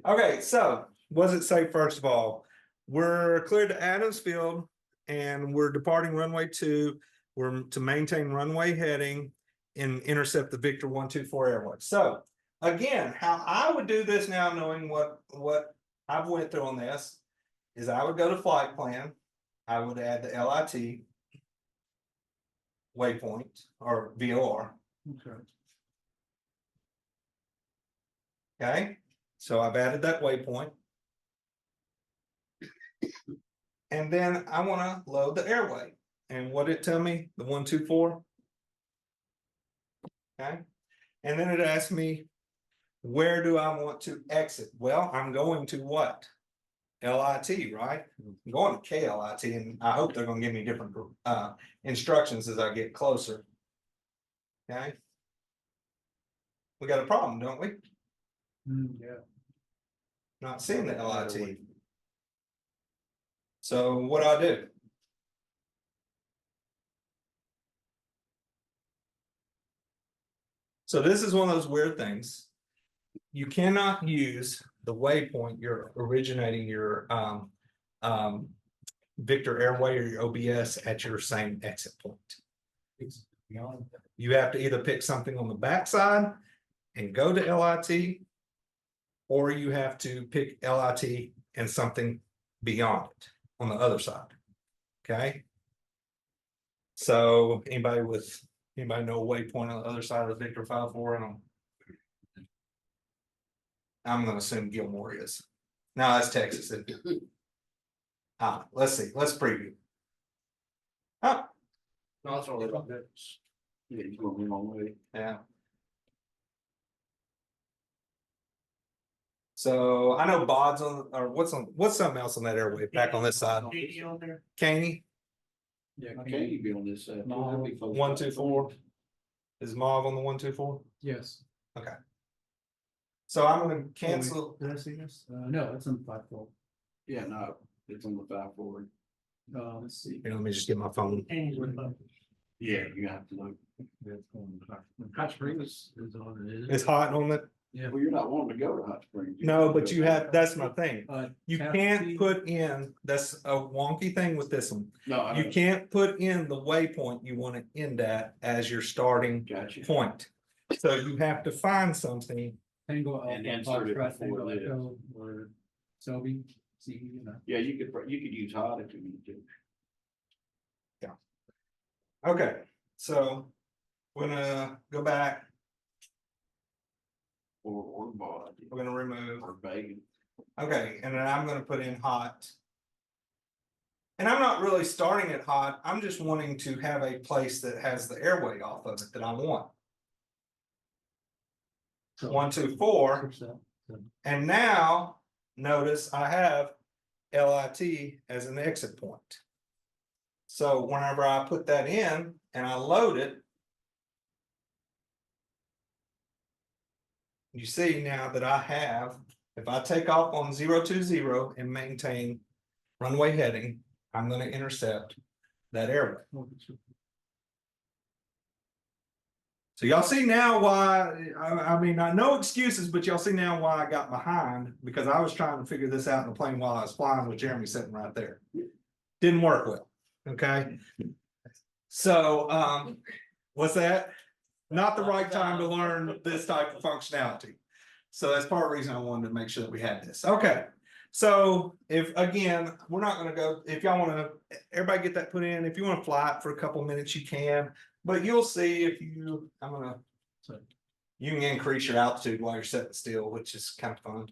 Okay, so what does it say? First of all, we're cleared to Adams Field and we're departing runway 2. We're to maintain runway heading and intercept the Victor 124 airway. So again, how I would do this now, knowing what I've went through on this, is I would go to flight plan. I would add the LIT waypoint or VOR. Okay. Okay, so I've added that waypoint. And then I want to load the airway. And what did it tell me? The 124. Okay, and then it asked me, where do I want to exit? Well, I'm going to what? LIT, right? I'm going to KLIT, and I hope they're going to give me different instructions as I get closer. Okay, we got a problem, don't we? Yeah. Not seeing the LIT. So what do I do? So this is one of those weird things. You cannot use the waypoint you're originating your Victor airway or your OBS at your same exit point. You have to either pick something on the backside and go to LIT, or you have to pick LIT and something beyond it on the other side. Okay. So anybody know a waypoint on the other side of the Victor 54? And I'm going to assume Gilmore is. No, that's Texas. Let's see. Let's preview. Oh, No, that's all about that. Yeah, you're going the wrong way. yeah. So I know Bod's on, or what's something else on that airway back on this side? Katie on there. Caney, Yeah. Okay, you be on this side. too. That'd be close. 124. Is Mauve on the 124? Yes. So I'm going to cancel. Did I see this? No, it's on 5-4. Yeah, no, it's on the 5-4. Let's see. Here, let me just get my phone. Katie's with them. Yeah, you have to look. Hot Springs is on it. It's hot on it. Yeah. Well, you're not wanting to go to Hot Springs. No, but you have, that's my thing. You CAFC. can't put in, that's a wonky thing with this one. No, I You know. can't put in the waypoint you want to end at as your starting Gotcha. point. So you have to find something. Tango And Alpha, insert it Foxtrot, before Tango it is. Echo, or Selby, CE, you know. Yeah, you could use hot if you need to. Okay, so we're gonna go back. Or bod, We're gonna remove. or bacon. Okay, and then I'm gonna put in hot. And I'm not really starting it hot. I'm just wanting to have a place that has the airway off of it that I want. 124. And now notice I have LIT as an exit point. So whenever I put that in and I load it, you see now that I have, if I take off on 020 and maintain runway heading, I'm going to intercept that airway. So y'all see now why, I mean, no excuses, but y'all see now why I got behind, because I was trying to figure this out in the plane while I was flying with Jeremy sitting right there. Didn't work well, okay? So, what's that? Not the right time to learn this type of functionality. So that's part of the reason I wanted to make sure that we had this. Okay. So if, again, we're not gonna go, if y'all wanna, everybody get that put in, if you wanna fly it for a couple minutes, you can, but you'll see if you, you can increase your altitude while you're sitting still, which is kind of fun.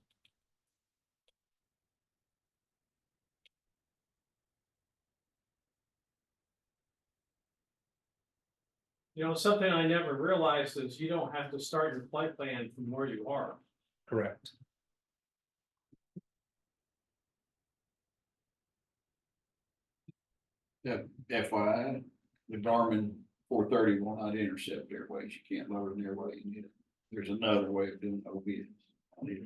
You know, something I never realized is you don't have to start your flight plan from where you are. Correct. Yeah, FYI, the Garmin 430 will not intercept airways. You can't lower an airway in it. There's another way of doing OBS. on it.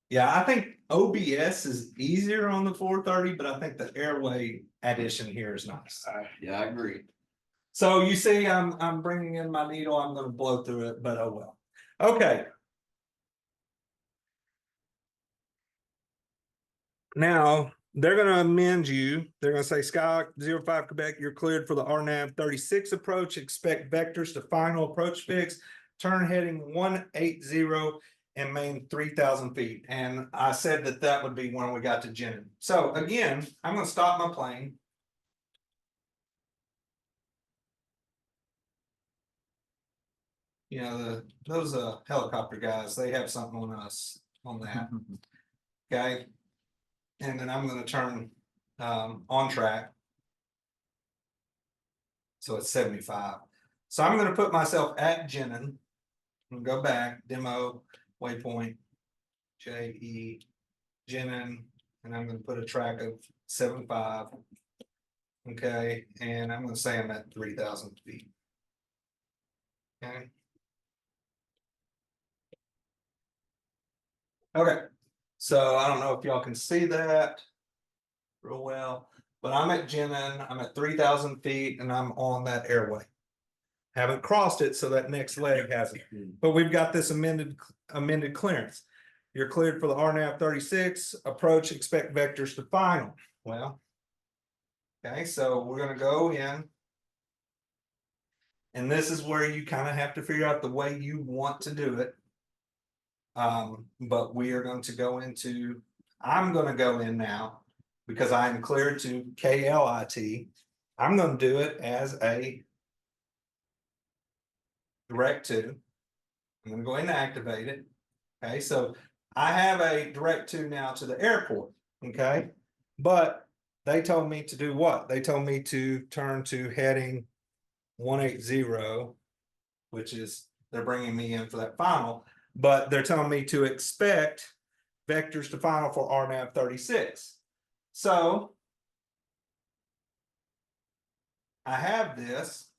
Yeah, I think OBS is easier on the 430, but I think the airway addition here is nice. Yeah, I agree. So you see, I'm bringing in my needle, I'm gonna blow through it, but oh well. Okay. Now, they're gonna amend you, they're gonna say Sky 05 Quebec, you're cleared for the RNAV 36 approach, expect vectors to final approach fix, turn heading 180 and main 3,000 feet. And I said that that would be when we got to Jenin. So again, I'm gonna stop my plane. You know, those helicopter guys, they have something on us on that. Okay. And then I'm gonna turn on track. So it's 75. So I'm gonna put myself at Jenin. I'm gonna go back, demo, waypoint, JE, Jenin, and I'm gonna put a track of 75. Okay, and I'm gonna say I'm at 3,000 feet. Okay. Okay, so I don't know if y'all can see that real well, but I'm at Jenin, I'm at 3,000 feet and I'm on that airway. Haven't crossed it, so that next leg hasn't, but we've got this amended clearance. You're cleared for the RNAV 36, approach, expect vectors to final. Well, okay, so we're gonna go in. And this is where you kind of have to figure out the way you want to do it. But we are going to go into, I'm going to go in now because I am cleared to KLIT. I'm going to do it as a direct to. I'm going to go ahead and activate it. Okay, so I have a direct to now to the airport. Okay, but they told me to do what? They told me to turn to heading 180, which is they're bringing me in for that final, but they're telling me to expect vectors to final for RNAV 36. So I have this.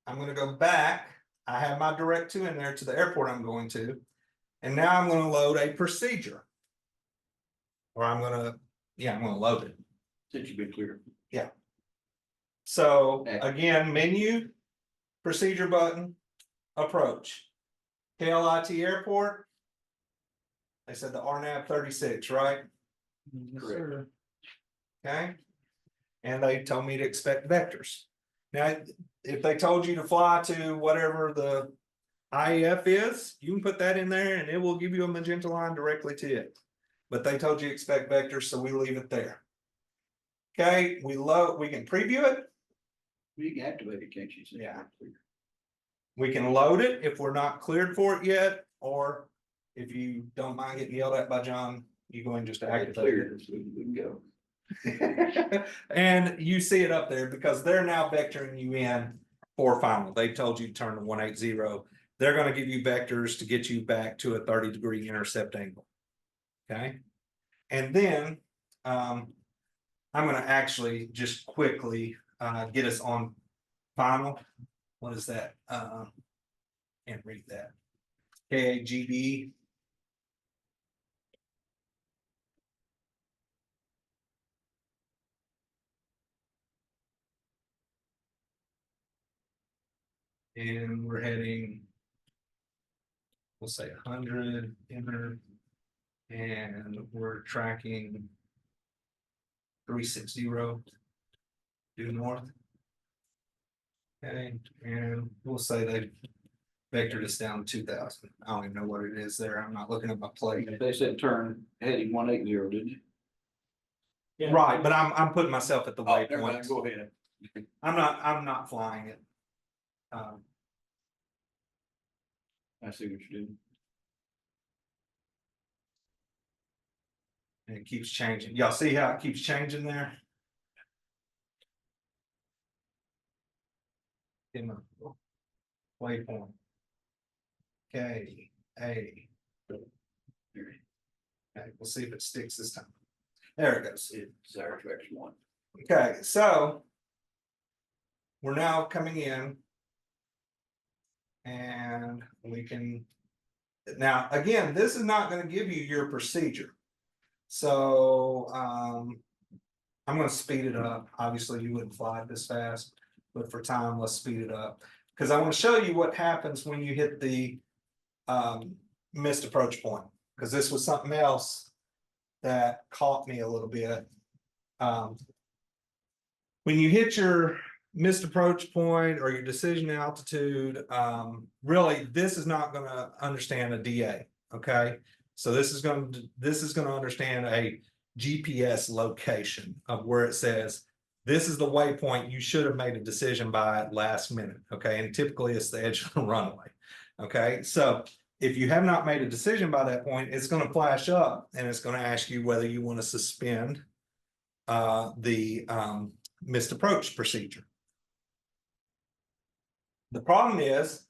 I'm going to go back. I have my direct to in there to the airport I'm going to, and now I'm going to load a procedure. Or I'm going to load it. Since you've been cleared. Yeah. So again, menu, procedure button, approach. KLIT airport. They said the RNAV 36, right? Correct. Okay. And they told me to expect vectors. Now, if they told you to fly to whatever the IEF is, you can put that in there and it will give you a magenta line directly to it. But they told you expect vectors, so we leave it there. Okay, we can preview it. You can activate it, can't you? Yeah. We can load it if we're not cleared for it yet, or if you don't mind getting yelled at by John, you go and just activate it. We can go. And you see it up there because they're now vectoring you in for final. They told you to turn to 180. They're going to give you vectors to get you back to a 30-degree intercept angle. Okay. And then I'm going to actually just quickly get us on final. What is that? Can't read that. KAGB. And we're heading. We'll say 100 enter. And we're tracking 360 due north. Okay, and we'll say they vectored us down 2,000. I don't even know what it is there. I'm not looking at my plate. They said turn heading 180, didn't you? Yeah. Right, but I'm putting myself at the Oh, never mind, waypoint. go ahead. I'm not flying it. I see what you're doing. And it keeps changing. Y'all see how it keeps changing there? In the waypoint. K, A. Okay, we'll see if it sticks this time. There it goes. It's our direction one. Okay, so we're now coming in. And we can, now, again, this is not going to give you your procedure. So I'm going to speed it up. Obviously, you wouldn't fly it this fast, but for time, let's speed it up. Because I want to show you what happens when you hit the missed approach point. Because this was something else that caught me a little bit. When you hit your missed approach point or your decision altitude, really, this is not going to understand a DA. Okay, so this is going to understand a GPS location of where it says this is the waypoint you should have made a decision by last minute. Okay, and typically it's the edge of the runway. Okay, so if you have not made a decision by that point, it's going to flash up and it's going to ask you whether you want to suspend the missed approach procedure. The problem is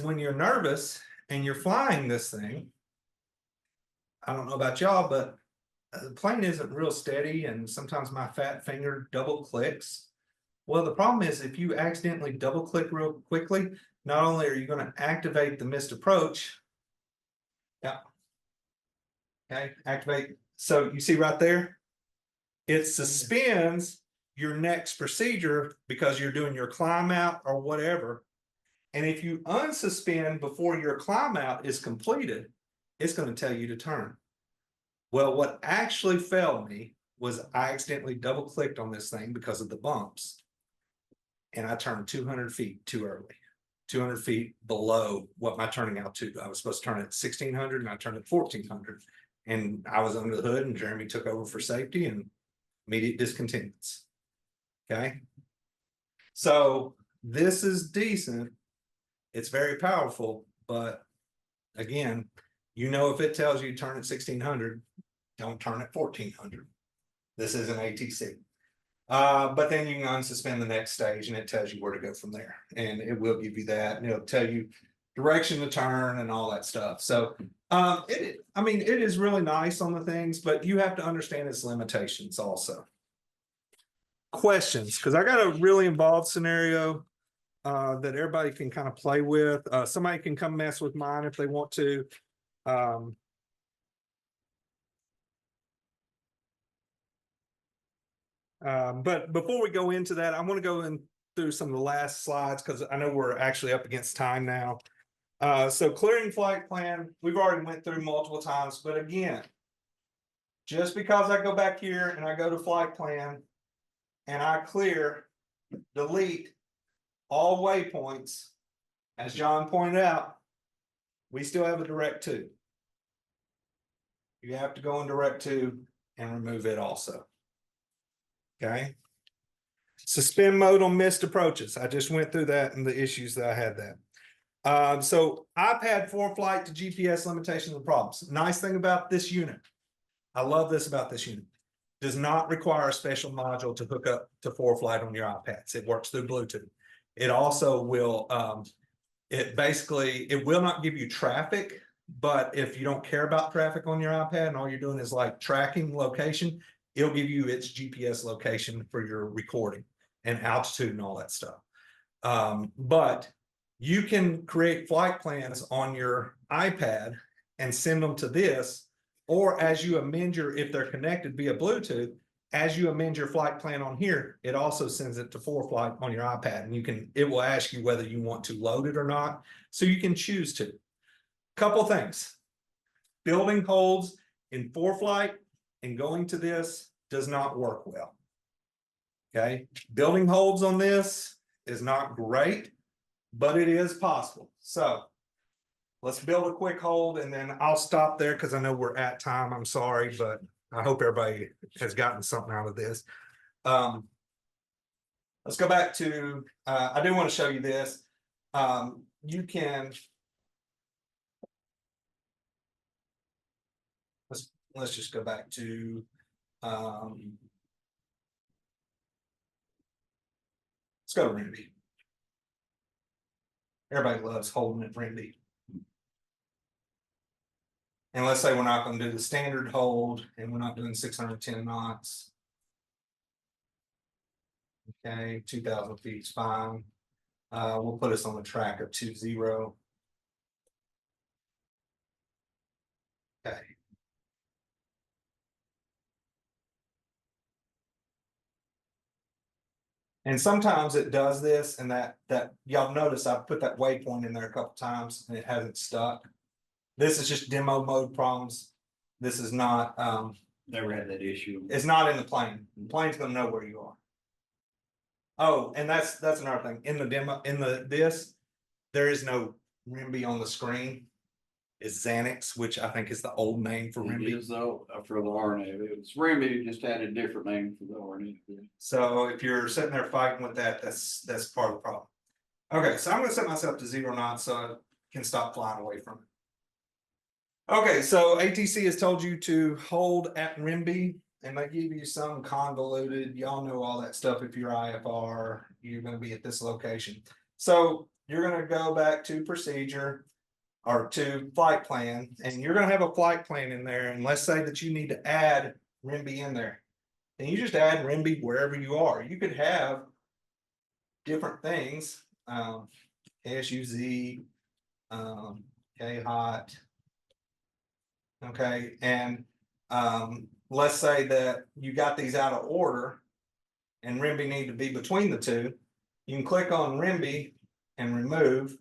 when you're nervous and you're flying this thing, I don't know about y'all, but the plane isn't real steady and sometimes my fat finger double clicks. Well, the problem is if you accidentally double click real quickly, not only are you going to activate the missed approach. Yeah. Okay, activate. So you see right there, it suspends your next procedure because you're doing your climb out or whatever. And if you unsuspend before your climb out is completed, it's going to tell you to turn. Well, what actually failed me was I accidentally double clicked on this thing because of the bumps. And I turned 200 feet too early, 200 feet below what my turning altitude. I was supposed to turn at 1,600 and I turned at 1,400. And I was under the hood and Jeremy took over for safety and immediate discontinuance. Okay. So this is decent. It's very powerful, but again, you know, if it tells you turn at 1,600, don't turn at 1,400. This is an ATC. But then you can unsuspend the next stage and it tells you where to go from there. And it will give you that and it'll tell you direction to turn and all that stuff. So it is really nice on the things, but you have to understand its limitations also. Questions, because I got a really involved scenario that everybody can kind of play with. Somebody can come mess with mine if they want to. But before we go into that, I want to go in through some of the last slides because I know we're actually up against time now. So clearing flight plan, we've already went through multiple times, but again, just because I go back here and I go to flight plan and I clear, delete all waypoints, as John pointed out, we still have a direct to. You have to go in direct to and remove it also. Okay. Suspend mode on missed approaches. I just went through that and the issues that I had that. So iPad for flight to GPS limitations and problems. Nice thing about this unit. I love this about this unit. Does not require a special module to hook up to ForeFlight on your iPads. It works through Bluetooth. It also will, it will not give you traffic, but if you don't care about traffic on your iPad and all you're doing is like tracking location, it'll give you its GPS location for your recording and altitude and all that stuff. But you can create flight plans on your iPad and send them to this, or as you amend if they're connected via Bluetooth, as you amend your flight plan on here, it also sends it to ForeFlight on your iPad, and it will ask you whether you want to load it or not. So you can choose to. Couple things. Building holds in ForeFlight and going to this does not work well. Okay, building holds on this is not great, but it is possible. So let's build a quick hold and then I'll stop there because I know we're at time. I'm sorry, but I hope everybody has gotten something out of this. Let's go back to, I do want to show you this. You can, let's just go back to, let's go to Rimby. Everybody loves holding at Rimby. And let's say we're not going to do the standard hold and we're not doing 610 knots. Okay, 2,000 feet is fine. We'll put us on the track of 20. Okay. And sometimes it does this, and that y'all notice I've put that waypoint in there a couple times and it hasn't stuck. This is just demo mode problems. This is not Never had that issue. it's not in the plane. The plane's gonna know where you are. Oh, and that's another thing. In the demo, there is no Rimby on the screen. It's Xanax, which I think is the old name for It Rimby. is though, for the RNA. It was Remy, just had a different name for the RNA. So if you're sitting there fighting with that, that's part of the problem. Okay, so I'm gonna set myself to 0 knots so I can stop flying away from it. Okay, so ATC has told you to hold at Rimby, and they give you some convoluted, y'all know all that stuff. If you're IFR, you're gonna be at this location. So you're gonna go back to procedure or to flight plan, and you're gonna have a flight plan in there. And let's say that you need to add Rimby in there. And you just add Rimby wherever you are. You could have different things, KSUZ, K-hot. Okay, and let's say that you got these out of order and Rimby need to be between the two. You can click on Rimby and remove,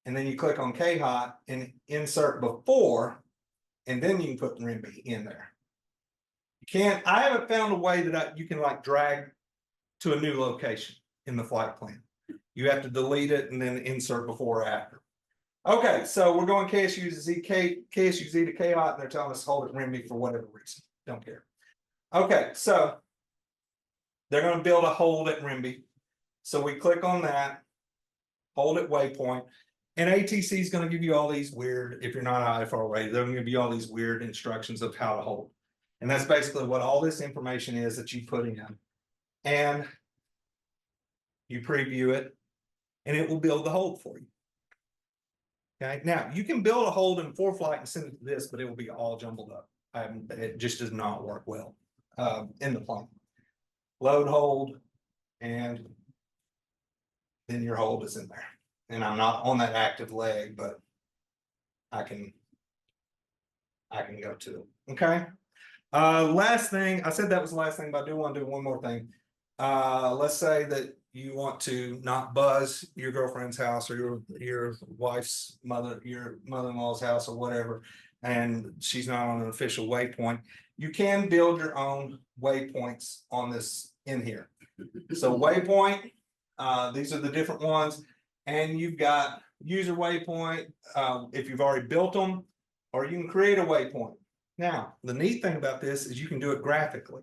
and then you click on K-hot and insert before, and then you can put Rimby in there. You can't, I haven't found a way that you can like drag to a new location in the flight plan. You have to delete it and then insert before or after. Okay, so we're going KSUZ to K-hot, and they're telling us to hold it Rimby for whatever reason. Don't care. Okay, so they're going to build a hold at Rimby. So we click on that, hold at waypoint, and ATC is going to give you all these weird, if you're not IFR ready, they're going to give you all these weird instructions of how to hold. And that's basically what all this information is that you put in. And you preview it, and it will build the hold for you. Okay, now you can build a hold in ForeFlight and send it to this, but it will be all jumbled up. It just does not work well in the plane. Load hold, and then your hold is in there. And I'm not on that active leg, but I can go to it. Okay. Last thing, I said that was the last thing, but I do want to do one more thing. Let's say that you want to not buzz your girlfriend's house or your wife's your mother-in-law's house or whatever, and she's not on an official waypoint. You can build your own waypoints on this in here. So waypoint, these are the different ones, and you've got user waypoint if you've already built them, or you can create a waypoint. Now, the neat thing about this is you can do it graphically.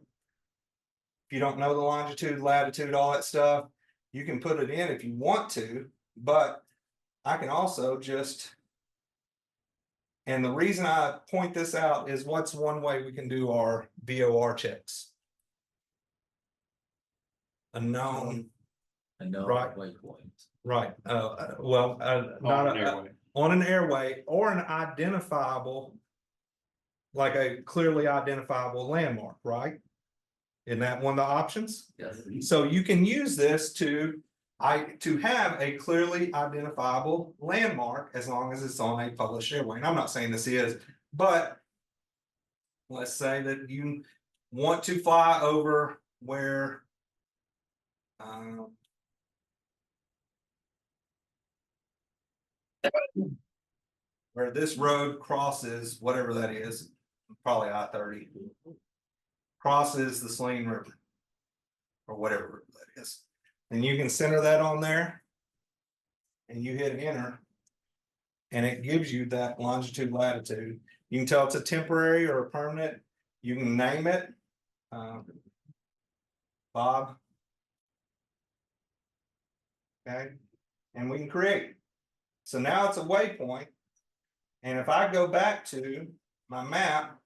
If you don't know the longitude, latitude, all that stuff, you can put it in if you want to, but I can also just, and the reason I point this out is what's one way we can do our VOR checks. A known, right. Waypoint. Right, not on an airway or an identifiable, like a clearly identifiable landmark, right? Isn't that one of the options? Yes. So you can use this to have a clearly identifiable landmark as long as it's on a published airway. And I'm not saying this is, but let's say that want to fly over where where this road crosses, whatever that is, probably I-30, crosses the Saline River, or whatever that is. And you can center that on there, and you hit enter, and it gives you that longitude, latitude. You can tell it's a temporary or a permanent. You can name it. Bob. Okay, and we can create. So now it's a waypoint. And if I go back to my map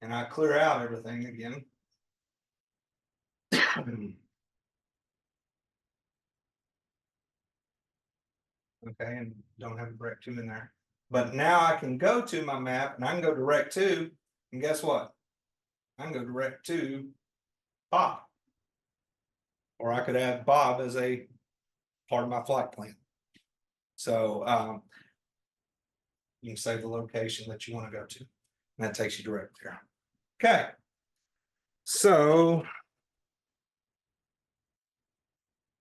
and I clear out everything again. Okay, and don't have direct 2 in there. But now I can go to my map and I can go direct to, and guess what? I can go direct to Bob. Or I could add Bob as a part of my flight plan. So you can save the location that you want to go to, and that takes you direct there. Okay. So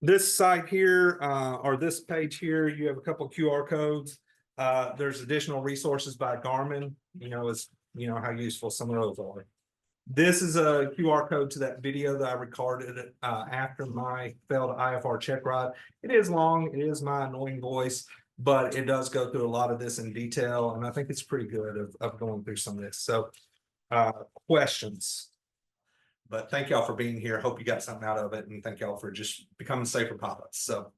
this site here, or this page here, you have a couple QR codes. There's additional resources by Garmin, how useful some of those are. This is a QR code to that video that I recorded after my failed IFR check ride. It is long, it is my annoying voice, but it does go through a lot of this in detail, and I think it's pretty good of going through some of this. So questions? But thank y'all for being here. Hope you got something out of it, and thank y'all for just becoming safer pilots. So